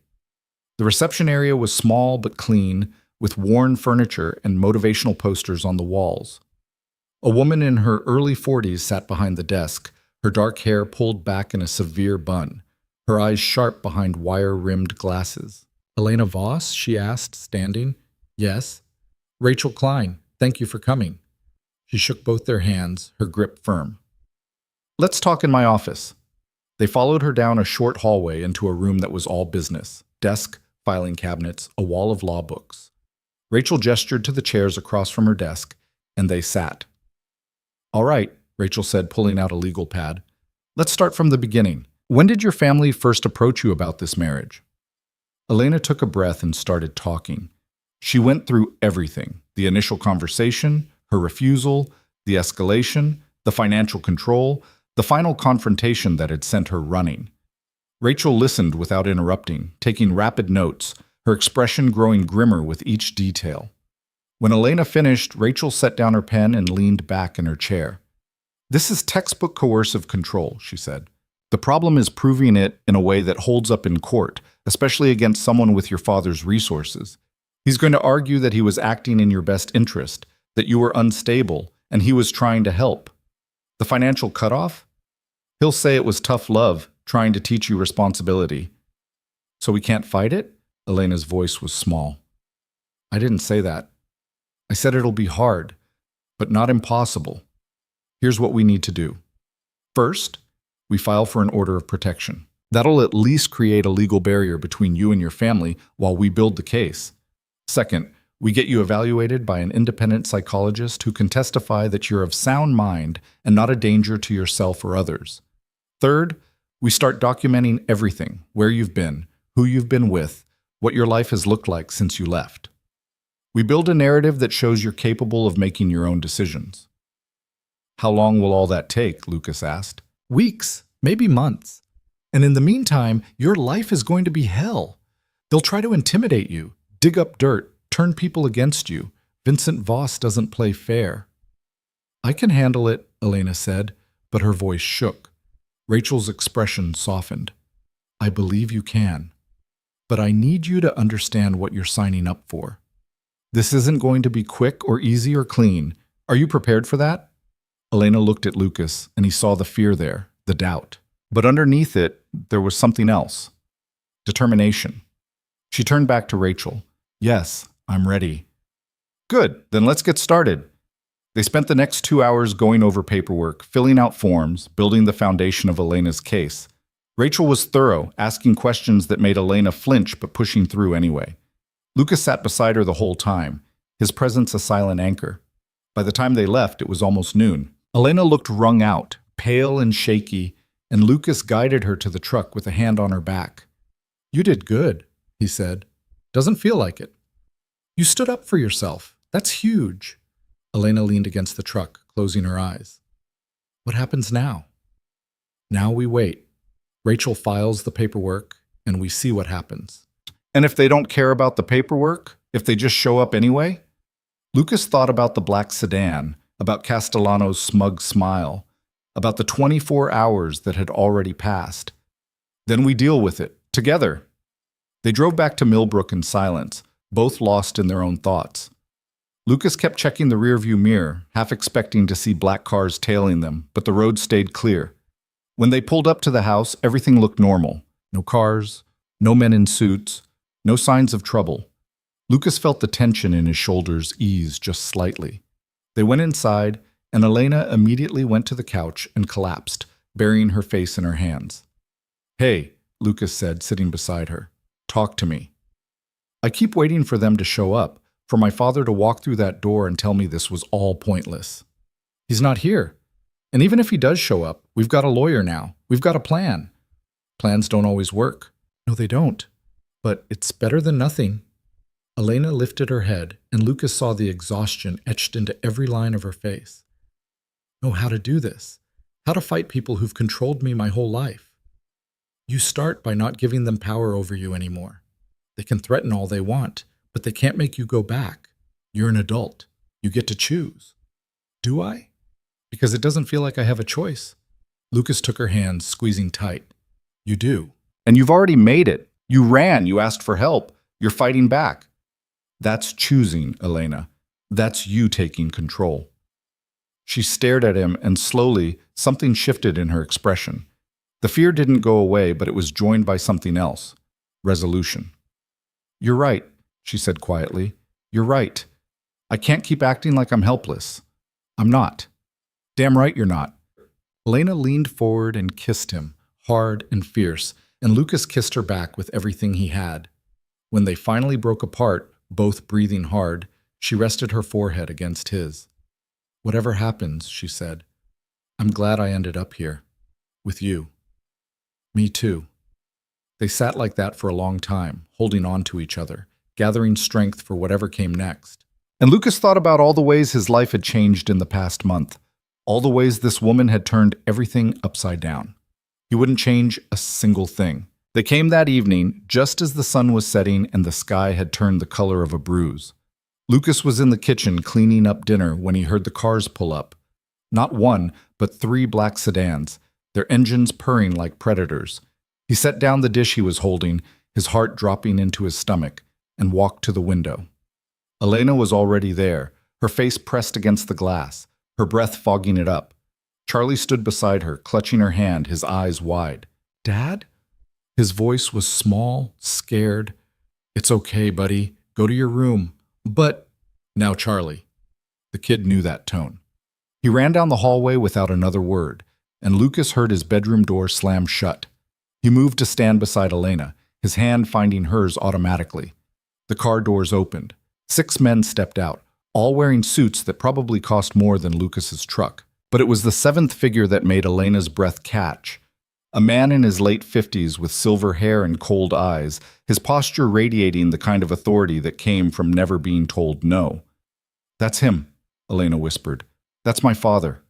Speaker 1: The reception area was small but clean, with worn furniture and motivational posters on the walls. A woman in her early 40s sat behind the desk, her dark hair pulled back in a severe bun, her eyes sharp behind wire-rimmed glasses. Elena Voss? She asked, standing. Yes. Rachel Klein, thank you for coming. She shook both their hands, her grip firm. Let's talk in my office. They followed her down a short hallway into a room that was all business. Desk, filing cabinets, a wall of law books. Rachel gestured to the chairs across from her desk, and they sat. All right, Rachel said, pulling out a legal pad. Let's start from the beginning. When did your family first approach you about this marriage? Elena took a breath and started talking. She went through everything: the initial conversation, her refusal, the escalation, the financial control, the final confrontation that had sent her running. Rachel listened without interrupting, taking rapid notes, her expression growing grimmer with each detail. When Elena finished, Rachel set down her pen and leaned back in her chair. This is textbook coercive control, she said. The problem is proving it in a way that holds up in court, especially against someone with your father's resources. He's going to argue that he was acting in your best interest, that you were unstable, and he was trying to help. The financial cutoff? He'll say it was tough love, trying to teach you responsibility. So we can't fight it? Elena's voice was small. I didn't say that. I said it'll be hard, but not impossible. Here's what we need to do. First, we file for an order of protection. That'll at least create a legal barrier between you and your family while we build the case. Second, we get you evaluated by an independent psychologist who can testify that you're of sound mind and not a danger to yourself or others. Third, we start documenting everything, where you've been, who you've been with, what your life has looked like since you left. We build a narrative that shows you're capable of making your own decisions. How long will all that take? Lucas asked. Weeks, maybe months. And in the meantime, your life is going to be hell. They'll try to intimidate you, dig up dirt, turn people against you. Vincent Voss doesn't play fair. I can handle it, Elena said, but her voice shook. Rachel's expression softened. I believe you can. But I need you to understand what you're signing up for. This isn't going to be quick or easy or clean. Are you prepared for that? Elena looked at Lucas, and he saw the fear there, the doubt. But underneath it, there was something else. Determination. She turned back to Rachel. Yes, I'm ready. Good, then let's get started. They spent the next 2 hours going over paperwork, filling out forms, building the foundation of Elena's case. Rachel was thorough, asking questions that made Elena flinch but pushing through anyway. Lucas sat beside her the whole time, his presence a silent anchor. By the time they left, it was almost noon. Elena looked wrung out, pale and shaky, and Lucas guided her to the truck with a hand on her back. You did good, he said. Doesn't feel like it. You stood up for yourself. That's huge. Elena leaned against the truck, closing her eyes. What happens now? Now we wait. Rachel files the paperwork, and we see what happens. And if they don't care about the paperwork? If they just show up anyway? Lucas thought about the black sedan, about Castellano's smug smile, about the 24 hours that had already passed. Then we deal with it, together. They drove back to Millbrook in silence, both lost in their own thoughts. Lucas kept checking the rearview mirror, half expecting to see black cars tailing them, but the road stayed clear. When they pulled up to the house, everything looked normal. No cars, no men in suits, no signs of trouble. Lucas felt the tension in his shoulders ease just slightly. They went inside, and Elena immediately went to the couch and collapsed, burying her face in her hands. Hey, Lucas said, sitting beside her. Talk to me. I keep waiting for them to show up, for my father to walk through that door and tell me this was all pointless. He's not here. And even if he does show up, we've got a lawyer now. We've got a plan. Plans don't always work. No, they don't. But it's better than nothing. Elena lifted her head, and Lucas saw the exhaustion etched into every line of her face. Know how to do this. How to fight people who've controlled me my whole life. You start by not giving them power over you anymore. They can threaten all they want, but they can't make you go back. You're an adult. You get to choose. Do I? Because it doesn't feel like I have a choice. Lucas took her hands, squeezing tight. You do. And you've already made it. You ran. You asked for help. You're fighting back. That's choosing, Elena. That's you taking control. She stared at him, and slowly, something shifted in her expression. The fear didn't go away, but it was joined by something else. Resolution. You're right, she said quietly. You're right. I can't keep acting like I'm helpless. I'm not. Damn right you're not. Elena leaned forward and kissed him, hard and fierce, and Lucas kissed her back with everything he had. When they finally broke apart, both breathing hard, she rested her forehead against his. Whatever happens, she said, I'm glad I ended up here. With you. Me too. They sat like that for a long time, holding on to each other, gathering strength for whatever came next. And Lucas thought about all the ways his life had changed in the past month, all the ways this woman had turned everything upside down. He wouldn't change a single thing. They came that evening, just as the sun was setting and the sky had turned the color of a bruise. Lucas was in the kitchen cleaning up dinner when he heard the cars pull up. Not one, but 3 black sedans, their engines purring like predators. He set down the dish he was holding, his heart dropping into his stomach, and walked to the window. Elena was already there, her face pressed against the glass, her breath fogging it up. Charlie stood beside her, clutching her hand, his eyes wide. Dad? His voice was small, scared. It's okay, buddy. Go to your room. But... Now, Charlie. The kid knew that tone. He ran down the hallway without another word, and Lucas heard his bedroom door slam shut. He moved to stand beside Elena, his hand finding hers automatically. The car doors opened. 6 men stepped out, all wearing suits that probably cost more than Lucas's truck. But it was the 7th figure that made Elena's breath catch. A man in his late 50s with silver hair and cold eyes, his posture radiating the kind of authority that came from never being told no. "That's him," Elena whispered. "That's my father."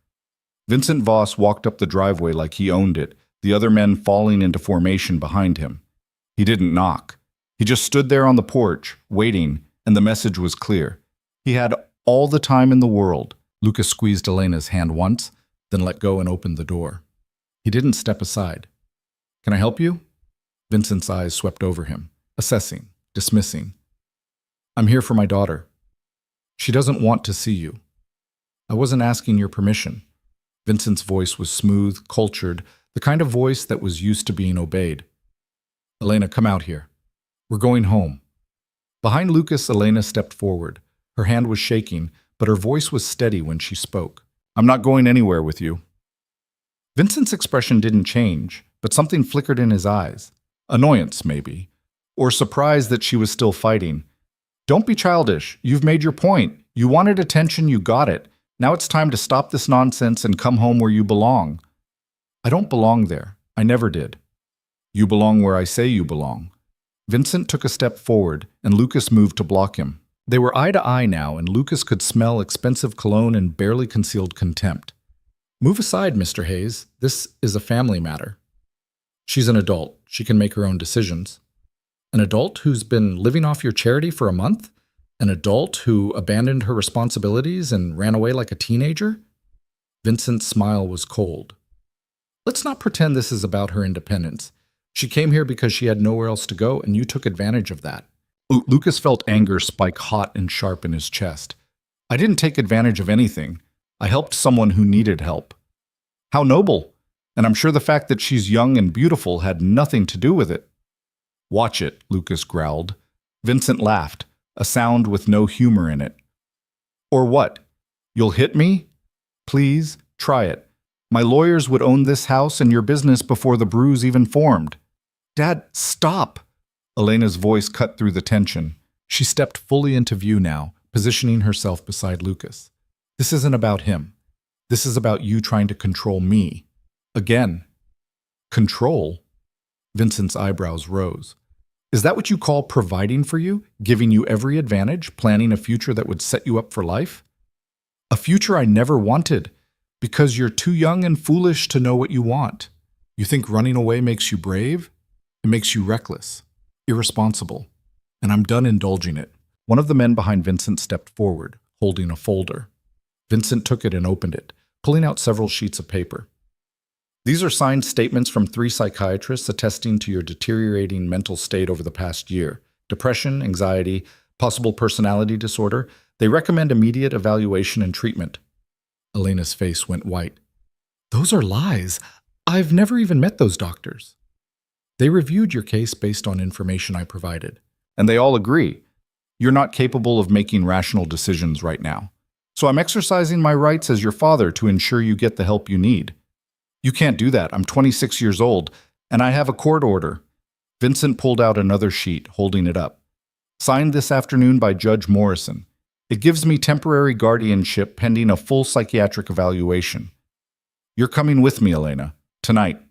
Speaker 1: Vincent Voss walked up the driveway like he owned it, the other men falling into formation behind him. He didn't knock. He just stood there on the porch, waiting, and the message was clear. He had all the time in the world. Lucas squeezed Elena's hand once, then let go and opened the door. He didn't step aside. "Can I help you?" Vincent's eyes swept over him, assessing, dismissing. "I'm here for my daughter. She doesn't want to see you." "I wasn't asking your permission." Vincent's voice was smooth, cultured, the kind of voice that was used to being obeyed. "Elena, come out here. We're going home." Behind Lucas, Elena stepped forward. Her hand was shaking, but her voice was steady when she spoke. "I'm not going anywhere with you." Vincent's expression didn't change, but something flickered in his eyes. Annoyance, maybe. Or surprise that she was still fighting. "Don't be childish. You've made your point. You wanted attention, you got it. Now it's time to stop this nonsense and come home where you belong." "I don't belong there. I never did." "You belong where I say you belong." Vincent took a step forward, and Lucas moved to block him. They were eye to eye now, and Lucas could smell expensive cologne and barely concealed contempt. "Move aside, Mr. Hayes. This is a family matter." "She's an adult. She can make her own decisions." "An adult who's been living off your charity for a month? An adult who abandoned her responsibilities and ran away like a teenager?" Vincent's smile was cold. "Let's not pretend this is about her independence. She came here because she had nowhere else to go, and you took advantage of that." Lucas felt anger spike hot and sharp in his chest. "I didn't take advantage of anything. I helped someone who needed help." "How noble! And I'm sure the fact that she's young and beautiful had nothing to do with it." "Watch it," Lucas growled. Vincent laughed, a sound with no humor in it. "Or what? You'll hit me? Please, try it. My lawyers would own this house and your business before the bruise even formed." "Dad, stop!" Elena's voice cut through the tension. She stepped fully into view now, positioning herself beside Lucas. "This isn't about him. This is about you trying to control me. Again." "Control?" Vincent's eyebrows rose. "Is that what you call providing for you, giving you every advantage, planning a future that would set you up for life?" "A future I never wanted, because you're too young and foolish to know what you want. You think running away makes you brave? It makes you reckless, irresponsible, and I'm done indulging it." One of the men behind Vincent stepped forward, holding a folder. Vincent took it and opened it, pulling out several sheets of paper. "These are signed statements from 3 psychiatrists attesting to your deteriorating mental state over the past year. Depression, anxiety, possible personality disorder. They recommend immediate evaluation and treatment." Elena's face went white. "Those are lies. I've never even met those doctors." "They reviewed your case based on information I provided." "And they all agree. You're not capable of making rational decisions right now. So I'm exercising my rights as your father to ensure you get the help you need." "You can't do that. I'm 26 years old, and I have a court order." Vincent pulled out another sheet, holding it up. "Signed this afternoon by Judge Morrison. It gives me temporary guardianship pending a full psychiatric evaluation. You're coming with me, Elena, tonight."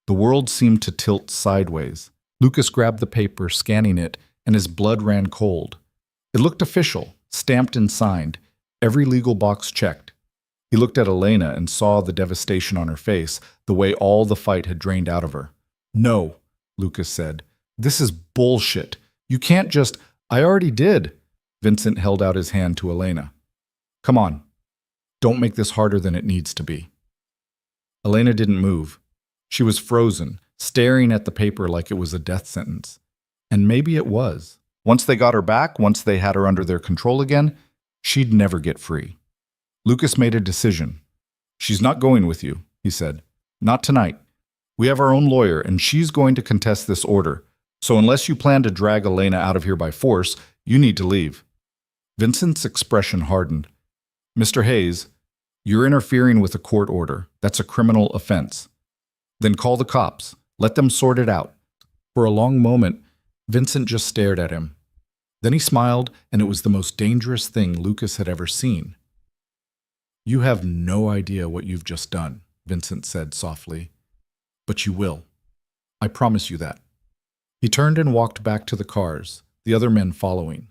Speaker 1: The world seemed to tilt sideways. Lucas grabbed the paper, scanning it, and his blood ran cold. It looked official, stamped and signed, every legal box checked. He looked at Elena and saw the devastation on her face, the way all the fight had drained out of her. "No," Lucas said. "This is bullshit. You can't just—" "I already did." Vincent held out his hand to Elena. "Come on. Don't make this harder than it needs to be." Elena didn't move. She was frozen, staring at the paper like it was a death sentence. And maybe it was. Once they got her back, once they had her under their control again, she'd never get free. Lucas made a decision. "She's not going with you," he said. "Not tonight. We have our own lawyer, and she's going to contest this order. So unless you plan to drag Elena out of here by force, you need to leave." Vincent's expression hardened. "Mr. Hayes, you're interfering with a court order. That's a criminal offense." "Then call the cops. Let them sort it out." For a long moment, Vincent just stared at him. Then he smiled, and it was the most dangerous thing Lucas had ever seen. "You have no idea what you've just done," Vincent said softly. "But you will. I promise you that." He turned and walked back to the cars, the other men following.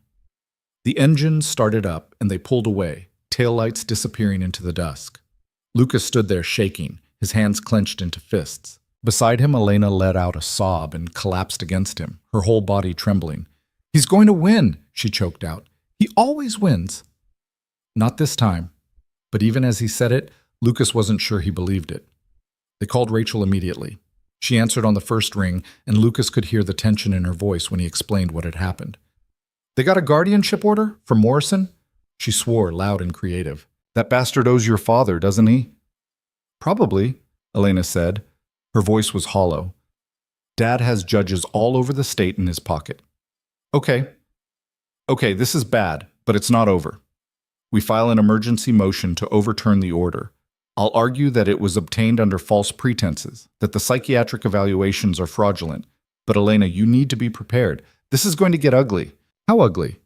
Speaker 1: The engine started up, and they pulled away, taillights disappearing into the dusk. Lucas stood there shaking, his hands clenched into fists. Beside him, Elena let out a sob and collapsed against him, her whole body trembling. "He's going to win," she choked out. "He always wins." Not this time. But even as he said it, Lucas wasn't sure he believed it. They called Rachel immediately. She answered on the first ring, and Lucas could hear the tension in her voice when he explained what had happened. "They got a guardianship order from Morrison?" She swore, loud and creative. "That bastard owes your father, doesn't he?" "Probably," Elena said. Her voice was hollow. "Dad has judges all over the state in his pocket." Okay, this is bad, but it's not over. We file an emergency motion to overturn the order. I'll argue that it was obtained under false pretenses, that the psychiatric evaluations are fraudulent. But Elena, you need to be prepared. This is going to get ugly." "How ugly?"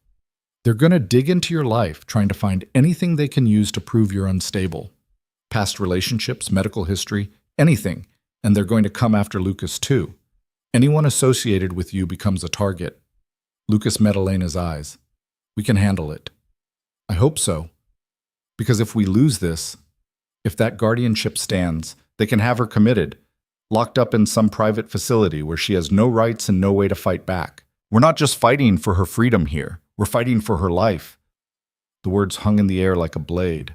Speaker 1: "They're going to dig into your life, trying to find anything they can use to prove you're unstable. Past relationships, medical history, anything. And they're going to come after Lucas too. Anyone associated with you becomes a target." Lucas met Elena's eyes. "We can handle it." "I hope so. Because if we lose this, if that guardianship stands, they can have her committed, locked up in some private facility where she has no rights and no way to fight back. We're not just fighting for her freedom here. We're fighting for her life." The words hung in the air like a blade.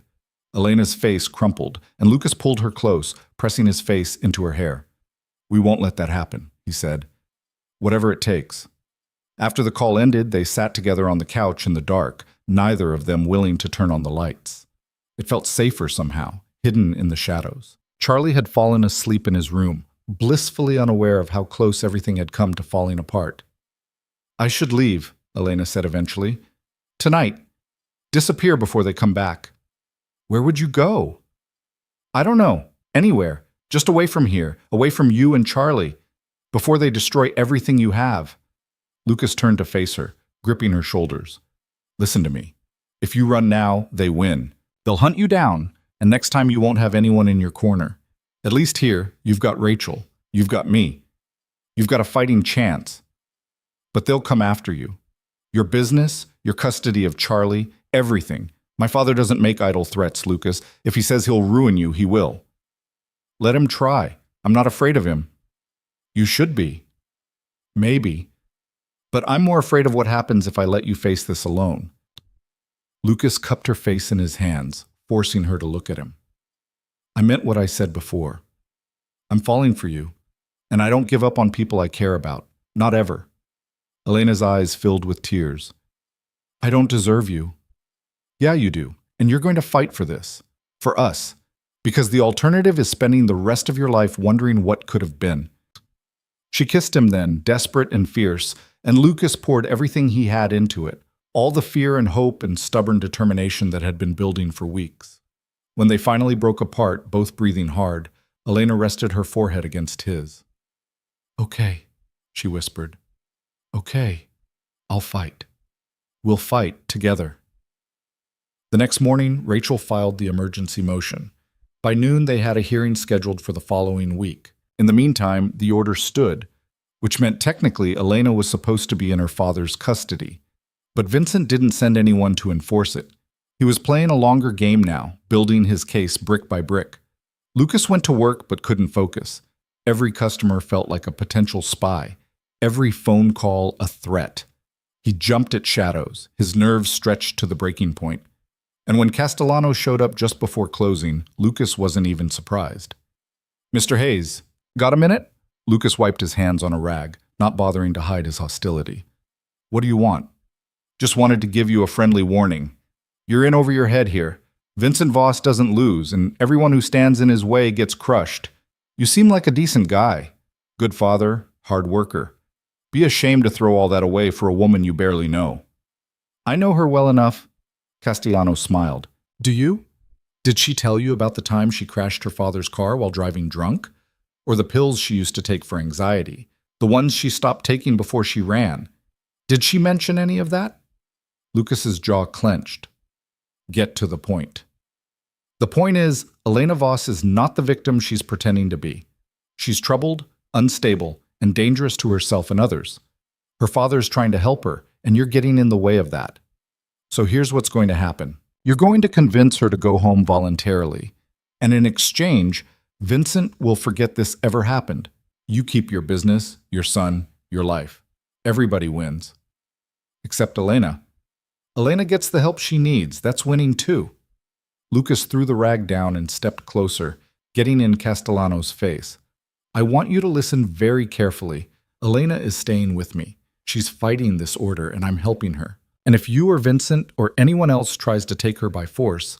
Speaker 1: Elena's face crumpled, and Lucas pulled her close, pressing his face into her hair. "We won't let that happen," he said. "Whatever it takes." After the call ended, they sat together on the couch in the dark, neither of them willing to turn on the lights. It felt safer somehow, hidden in the shadows. Charlie had fallen asleep in his room, blissfully unaware of how close everything had come to falling apart. "I should leave," Elena said eventually. "Tonight. Disappear before they come back." "Where would you go?" "I don't know. Anywhere. Just away from here, away from you and Charlie, before they destroy everything you have." Lucas turned to face her, gripping her shoulders. "Listen to me. If you run now, they win. They'll hunt you down, and next time you won't have anyone in your corner. At least here, you've got Rachel. You've got me. You've got a fighting chance. But they'll come after you. Your business, your custody of Charlie, everything. My father doesn't make idle threats, Lucas. If he says he'll ruin you, he will. Let him try. I'm not afraid of him." "You should be." "Maybe. But I'm more afraid of what happens if I let you face this alone." Lucas cupped her face in his hands, forcing her to look at him. "I meant what I said before. I'm falling for you, and I don't give up on people I care about. Not ever." Elena's eyes filled with tears. "I don't deserve you." "Yeah, you do, and you're going to fight for this. For us. Because the alternative is spending the rest of your life wondering what could have been." She kissed him then, desperate and fierce, and Lucas poured everything he had into it, all the fear and hope and stubborn determination that had been building for weeks. When they finally broke apart, both breathing hard, Elena rested her forehead against his. "Okay," she whispered. "Okay, I'll fight. We'll fight together." The next morning, Rachel filed the emergency motion. By noon, they had a hearing scheduled for the following week. In the meantime, the order stood, which meant technically Elena was supposed to be in her father's custody. But Vincent didn't send anyone to enforce it. He was playing a longer game now, building his case brick by brick. Lucas went to work but couldn't focus. Every customer felt like a potential spy. Every phone call a threat. He jumped at shadows, his nerves stretched to the breaking point. And when Castellano showed up just before closing, Lucas wasn't even surprised. "Mr. Hayes, got a minute?" Lucas wiped his hands on a rag, not bothering to hide his hostility. "What do you want?" "Just wanted to give you a friendly warning. You're in over your head here. Vincent Voss doesn't lose, and everyone who stands in his way gets crushed. You seem like a decent guy. Good father, hard worker. Be ashamed to throw all that away for a woman you barely know." "I know her well enough." Castellano smiled. "Do you? Did she tell you about the time she crashed her father's car while driving drunk? Or the pills she used to take for anxiety? The ones she stopped taking before she ran? Did she mention any of that?" Lucas's jaw clenched. Get to the point. The point is, Elena Voss is not the victim she's pretending to be. She's troubled, unstable, and dangerous to herself and others. Her father's trying to help her, and you're getting in the way of that. So here's what's going to happen. You're going to convince her to go home voluntarily. And in exchange, Vincent will forget this ever happened. You keep your business, your son, your life. Everybody wins. Except Elena. Elena gets the help she needs. That's winning too. Lucas threw the rag down and stepped closer, getting in Castellano's face. I want you to listen very carefully. Elena is staying with me. She's fighting this order, and I'm helping her. And if you or Vincent or anyone else tries to take her by force,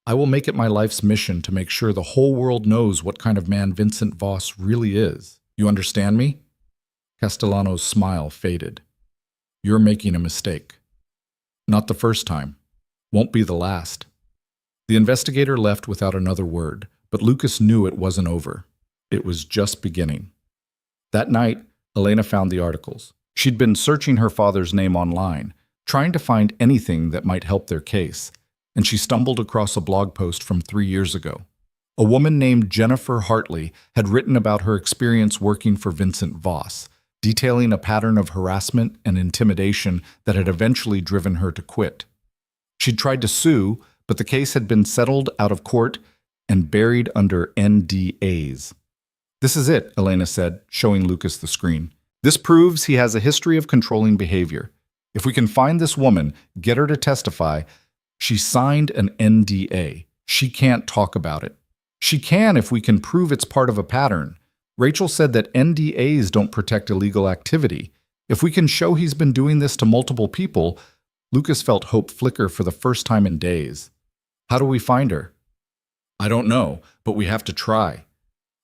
Speaker 1: I will make it my life's mission to make sure the whole world knows what kind of man Vincent Voss really is. You understand me? Castellano's smile faded. You're making a mistake. Not the first time. Won't be the last. The investigator left without another word, but Lucas knew it wasn't over. It was just beginning. That night, Elena found the articles. She'd been searching her father's name online, trying to find anything that might help their case, and she stumbled across a blog post from 3 years ago. A woman named Jennifer Hartley had written about her experience working for Vincent Voss, detailing a pattern of harassment and intimidation that had eventually driven her to quit. She'd tried to sue, but the case had been settled out of court and buried under NDAs. This is it, Elena said, showing Lucas the screen. This proves he has a history of controlling behavior. If we can find this woman, get her to testify, she signed an NDA. She can't talk about it. She can if we can prove it's part of a pattern. Rachel said that NDAs don't protect illegal activity. If we can show he's been doing this to multiple people, Lucas felt hope flicker for the first time in days. How do we find her? I don't know, but we have to try.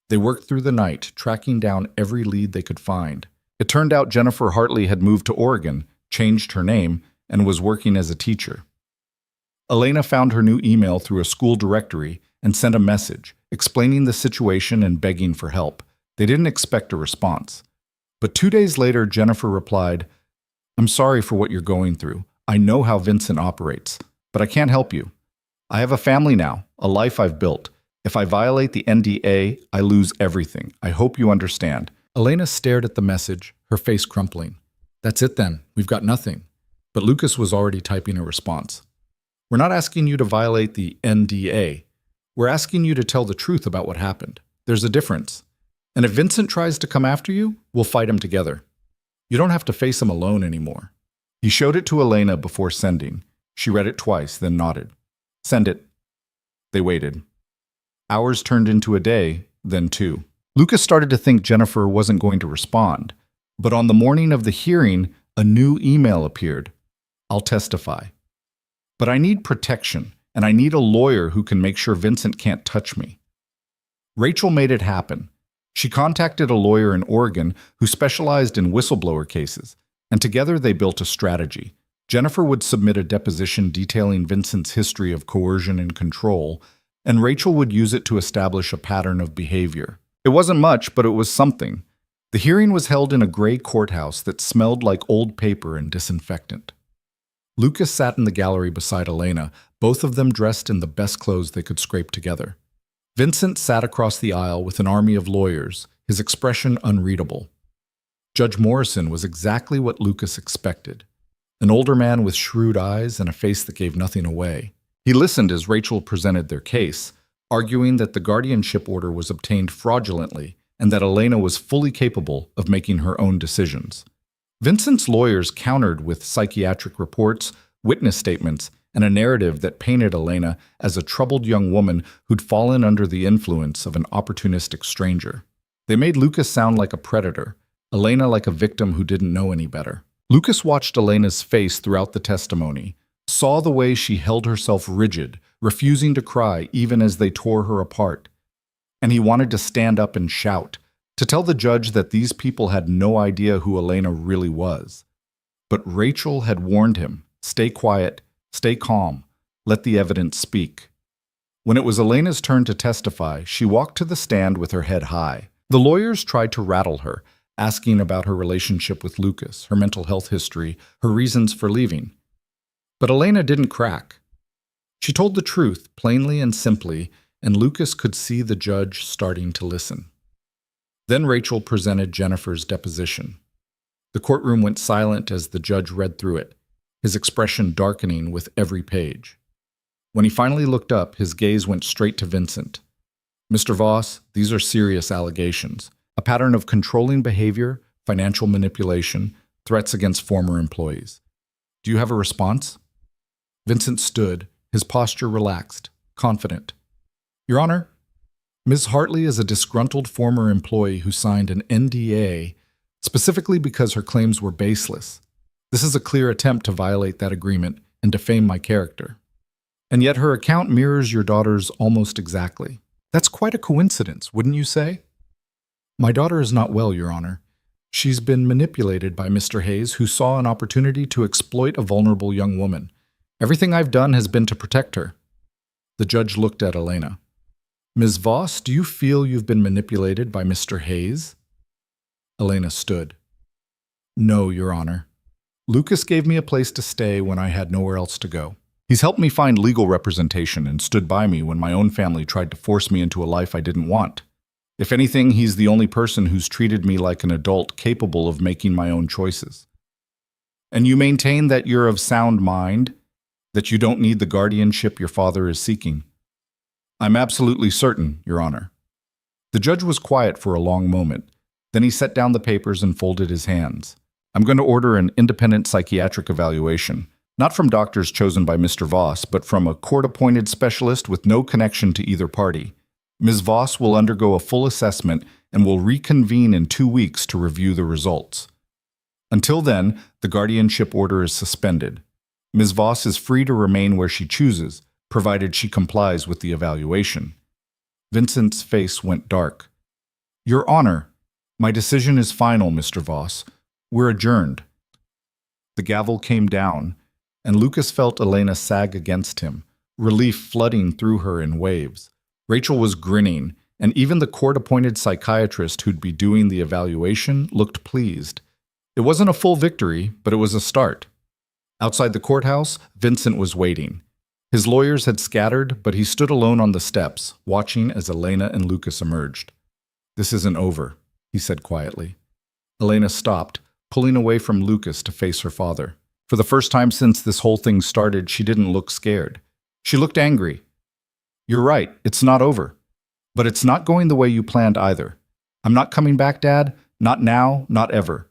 Speaker 1: They worked through the night, tracking down every lead they could find. It turned out Jennifer Hartley had moved to Oregon, changed her name, and was working as a teacher. Elena found her new email through a school directory and sent a message, explaining the situation and begging for help. They didn't expect a response. But 2 days later, Jennifer replied, I'm sorry for what you're going through. I know how Vincent operates, but I can't help you. I have a family now, a life I've built. If I violate the NDA, I lose everything. I hope you understand. Elena stared at the message, her face crumpling. That's it then. We've got nothing. But Lucas was already typing a response. We're not asking you to violate the NDA. We're asking you to tell the truth about what happened. There's a difference. And if Vincent tries to come after you, we'll fight him together. You don't have to face him alone anymore. He showed it to Elena before sending. She read it twice, then nodded. Send it. They waited. Hours turned into a day, then 2. Lucas started to think Jennifer wasn't going to respond. But on the morning of the hearing, a new email appeared. I'll testify. But I need protection, and I need a lawyer who can make sure Vincent can't touch me. Rachel made it happen. She contacted a lawyer in Oregon who specialized in whistleblower cases, and together they built a strategy. Jennifer would submit a deposition detailing Vincent's history of coercion and control, and Rachel would use it to establish a pattern of behavior. It wasn't much, but it was something. The hearing was held in a gray courthouse that smelled like old paper and disinfectant. Lucas sat in the gallery beside Elena, both of them dressed in the best clothes they could scrape together. Vincent sat across the aisle with an army of lawyers, his expression unreadable. Judge Morrison was exactly what Lucas expected. An older man with shrewd eyes and a face that gave nothing away. He listened as Rachel presented their case, arguing that the guardianship order was obtained fraudulently and that Elena was fully capable of making her own decisions. Vincent's lawyers countered with psychiatric reports, witness statements, and a narrative that painted Elena as a troubled young woman who'd fallen under the influence of an opportunistic stranger. They made Lucas sound like a predator, Elena like a victim who didn't know any better. Lucas watched Elena's face throughout the testimony, saw the way she held herself rigid, refusing to cry even as they tore her apart. And he wanted to stand up and shout, to tell the judge that these people had no idea who Elena really was. But Rachel had warned him, stay quiet, stay calm, let the evidence speak. When it was Elena's turn to testify, she walked to the stand with her head high. The lawyers tried to rattle her, asking about her relationship with Lucas, her mental health history, her reasons for leaving. But Elena didn't crack. She told the truth, plainly and simply, and Lucas could see the judge starting to listen. Then Rachel presented Jennifer's deposition. The courtroom went silent as the judge read through it, his expression darkening with every page. When he finally looked up, his gaze went straight to Vincent. "Mr. Voss, these are serious allegations. A pattern of controlling behavior, financial manipulation, threats against former employees. Do you have a response?" Vincent stood, his posture relaxed, confident. "Your Honor, Ms. Hartley is a disgruntled former employee who signed an NDA specifically because her claims were baseless. This is a clear attempt to violate that agreement and defame my character. And yet her account mirrors your daughter's almost exactly. That's quite a coincidence, wouldn't you say?" "My daughter is not well, Your Honor. She's been manipulated by Mr. Hayes, who saw an opportunity to exploit a vulnerable young woman. Everything I've done has been to protect her." The judge looked at Elena. "Ms. Voss, do you feel you've been manipulated by Mr. Hayes?" Elena stood. "No, Your Honor. Lucas gave me a place to stay when I had nowhere else to go. He's helped me find legal representation and stood by me when my own family tried to force me into a life I didn't want. If anything, he's the only person who's treated me like an adult capable of making my own choices." "And you maintain that you're of sound mind, that you don't need the guardianship your father is seeking?" "I'm absolutely certain, Your Honor." The judge was quiet for a long moment. Then he set down the papers and folded his hands. "I'm going to order an independent psychiatric evaluation, not from doctors chosen by Mr. Voss, but from a court-appointed specialist with no connection to either party. Ms. Voss will undergo a full assessment and will reconvene in 2 weeks to review the results. Until then, the guardianship order is suspended. Ms. Voss is free to remain where she chooses, provided she complies with the evaluation." Vincent's face went dark. "Your Honor, my decision is final, Mr. Voss. We're adjourned." The gavel came down, and Lucas felt Elena sag against him, relief flooding through her in waves. Rachel was grinning, and even the court-appointed psychiatrist who'd be doing the evaluation looked pleased. It wasn't a full victory, but it was a start. Outside the courthouse, Vincent was waiting. His lawyers had scattered, but he stood alone on the steps, watching as Elena and Lucas emerged. "This isn't over," he said quietly. Elena stopped, pulling away from Lucas to face her father. For the first time since this whole thing started, she didn't look scared. She looked angry. "You're right, it's not over. But it's not going the way you planned either. I'm not coming back, Dad. Not now, not ever.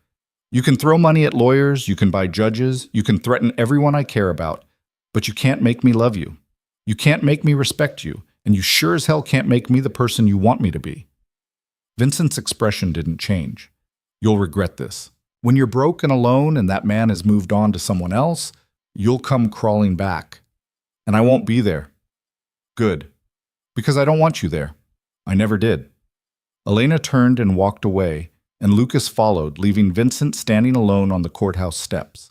Speaker 1: You can throw money at lawyers, you can buy judges, you can threaten everyone I care about, but you can't make me love you. You can't make me respect you, and you sure as hell can't make me the person you want me to be." Vincent's expression didn't change. "You'll regret this. When you're broke and alone and that man has moved on to someone else, you'll come crawling back. And I won't be there." "Good. Because I don't want you there. I never did." Elena turned and walked away, and Lucas followed, leaving Vincent standing alone on the courthouse steps.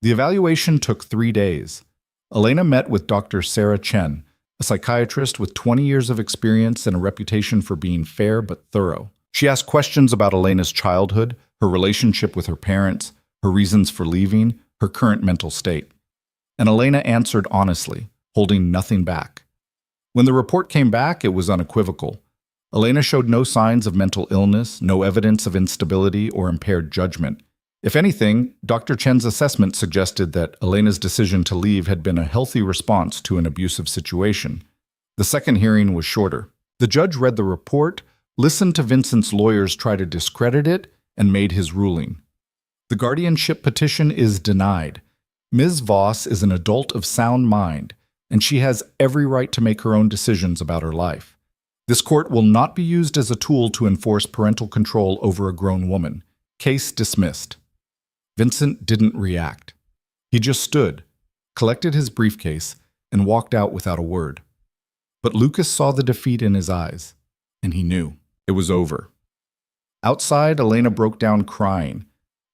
Speaker 1: The evaluation took 3 days. Elena met with Dr. Sarah Chen, a psychiatrist with 20 years of experience and a reputation for being fair but thorough. She asked questions about Elena's childhood, her relationship with her parents, her reasons for leaving, her current mental state. And Elena answered honestly, holding nothing back. When the report came back, it was unequivocal. Elena showed no signs of mental illness, no evidence of instability or impaired judgment. If anything, Dr. Chen's assessment suggested that Elena's decision to leave had been a healthy response to an abusive situation. The second hearing was shorter. The judge read the report, listened to Vincent's lawyers try to discredit it, and made his ruling. The guardianship petition is denied. Ms. Voss is an adult of sound mind, and she has every right to make her own decisions about her life. This court will not be used as a tool to enforce parental control over a grown woman. Case dismissed. Vincent didn't react. He just stood, collected his briefcase, and walked out without a word. But Lucas saw the defeat in his eyes, and he knew it was over. Outside, Elena broke down crying.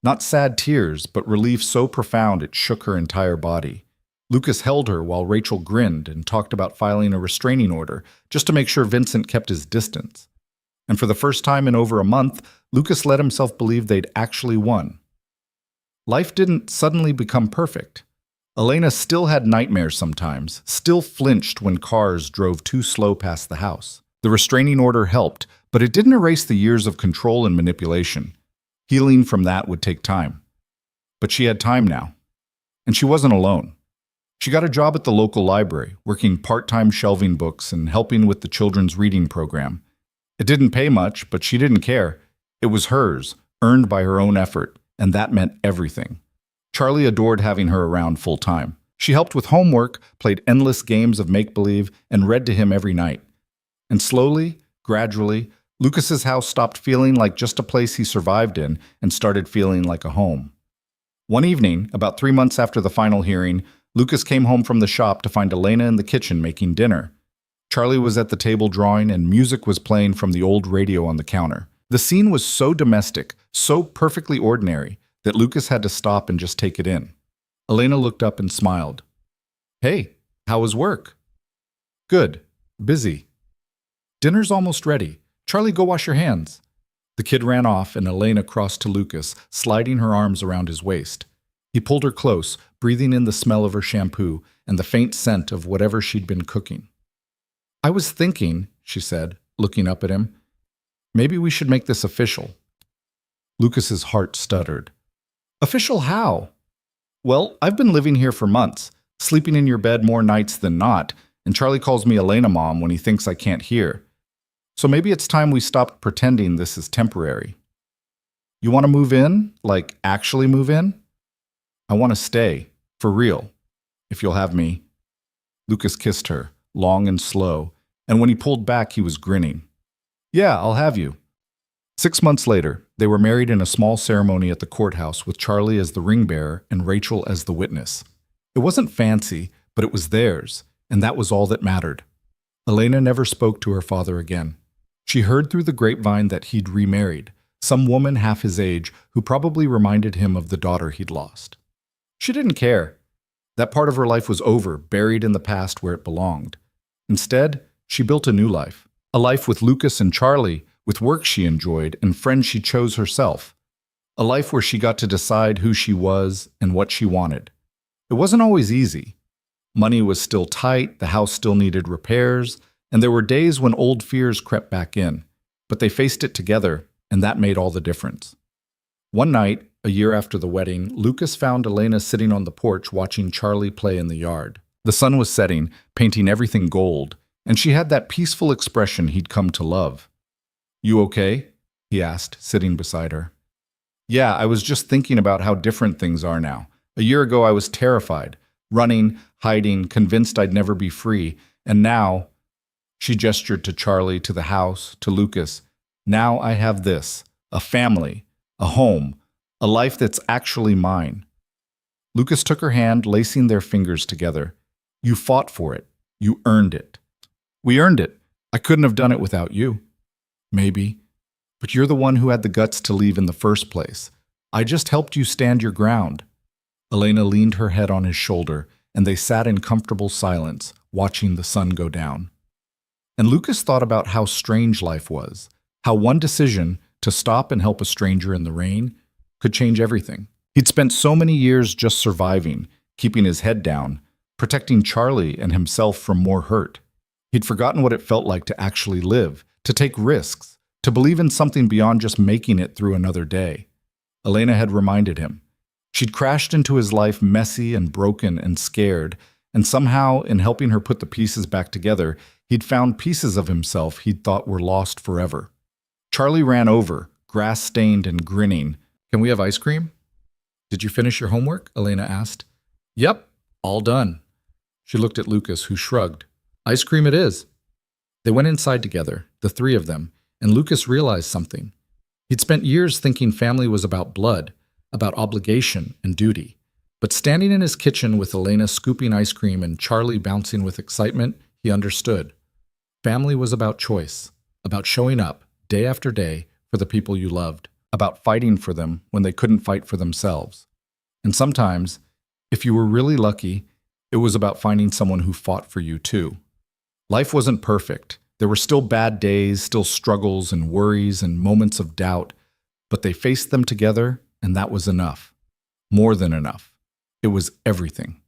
Speaker 1: Not sad tears, but relief so profound it shook her entire body. Lucas held her while Rachel grinned and talked about filing a restraining order, just to make sure Vincent kept his distance. And for the first time in over a month, Lucas let himself believe they'd actually won. Life didn't suddenly become perfect. Elena still had nightmares sometimes, still flinched when cars drove too slow past the house. The restraining order helped, but it didn't erase the years of control and manipulation. Healing from that would take time. But she had time now. And she wasn't alone. She got a job at the local library, working part-time shelving books and helping with the children's reading program. It didn't pay much, but she didn't care. It was hers, earned by her own effort, and that meant everything. Charlie adored having her around full-time. She helped with homework, played endless games of make-believe, and read to him every night. And slowly, gradually, Lucas's house stopped feeling like just a place he survived in and started feeling like a home. One evening, about 3 months after the final hearing, Lucas came home from the shop to find Elena in the kitchen making dinner. Charlie was at the table drawing, and music was playing from the old radio on the counter. The scene was so domestic, so perfectly ordinary, that Lucas had to stop and just take it in. Elena looked up and smiled. "Hey, how was work?" "Good. Busy." "Dinner's almost ready. Charlie, go wash your hands." The kid ran off, and Elena crossed to Lucas, sliding her arms around his waist. He pulled her close, breathing in the smell of her shampoo and the faint scent of whatever she'd been cooking. "I was thinking," she said, looking up at him, "maybe we should make this official." Lucas's heart stuttered. "Official how?" "Well, I've been living here for months, sleeping in your bed more nights than not, and Charlie calls me Elena Mom when he thinks I can't hear. So maybe it's time we stopped pretending this is temporary." "You want to move in? Like, actually move in?" "I want to stay, for real, if you'll have me." Lucas kissed her, long and slow, and when he pulled back, he was grinning. "Yeah, I'll have you." 6 months later, they were married in a small ceremony at the courthouse with Charlie as the ring bearer and Rachel as the witness. It wasn't fancy, but it was theirs, and that was all that mattered. Elena never spoke to her father again. She heard through the grapevine that he'd remarried, some woman half his age who probably reminded him of the daughter he'd lost. She didn't care. That part of her life was over, buried in the past where it belonged. Instead, she built a new life. A life with Lucas and Charlie, with work she enjoyed and friends she chose herself. A life where she got to decide who she was and what she wanted. It wasn't always easy. Money was still tight, the house still needed repairs, and there were days when old fears crept back in. But they faced it together, and that made all the difference. One night, a year after the wedding, Lucas found Elena sitting on the porch watching Charlie play in the yard. The sun was setting, painting everything gold, and she had that peaceful expression he'd come to love. "You okay?" he asked, sitting beside her. "Yeah, I was just thinking about how different things are now. A year ago I was terrified, running, hiding, convinced I'd never be free, and now—" She gestured to Charlie, to the house, to Lucas. "Now I have this, a family, a home, a life that's actually mine." Lucas took her hand, lacing their fingers together. "You fought for it. You earned it." "We earned it. I couldn't have done it without you." "Maybe. But you're the one who had the guts to leave in the first place. I just helped you stand your ground." Elena leaned her head on his shoulder, and they sat in comfortable silence, watching the sun go down. And Lucas thought about how strange life was, how one decision, to stop and help a stranger in the rain, could change everything. He'd spent so many years just surviving, keeping his head down, protecting Charlie and himself from more hurt. He'd forgotten what it felt like to actually live, to take risks, to believe in something beyond just making it through another day. Elena had reminded him. She'd crashed into his life messy and broken and scared, and somehow, in helping her put the pieces back together, he'd found pieces of himself he'd thought were lost forever. Charlie ran over, grass-stained and grinning. "Can we have ice cream?" "Did you finish your homework?" Elena asked. "Yep, all done." She looked at Lucas, who shrugged. "Ice cream it is." They went inside together, the three of them, and Lucas realized something. He'd spent years thinking family was about blood, about obligation and duty. But standing in his kitchen with Elena scooping ice cream and Charlie bouncing with excitement, he understood. Family was about choice, about showing up, day after day, for the people you loved, about fighting for them when they couldn't fight for themselves. And sometimes, if you were really lucky, it was about finding someone who fought for you too. Life wasn't perfect. There were still bad days, still struggles and worries and moments of doubt, but they faced them together, and that was enough. More than enough. It was everything.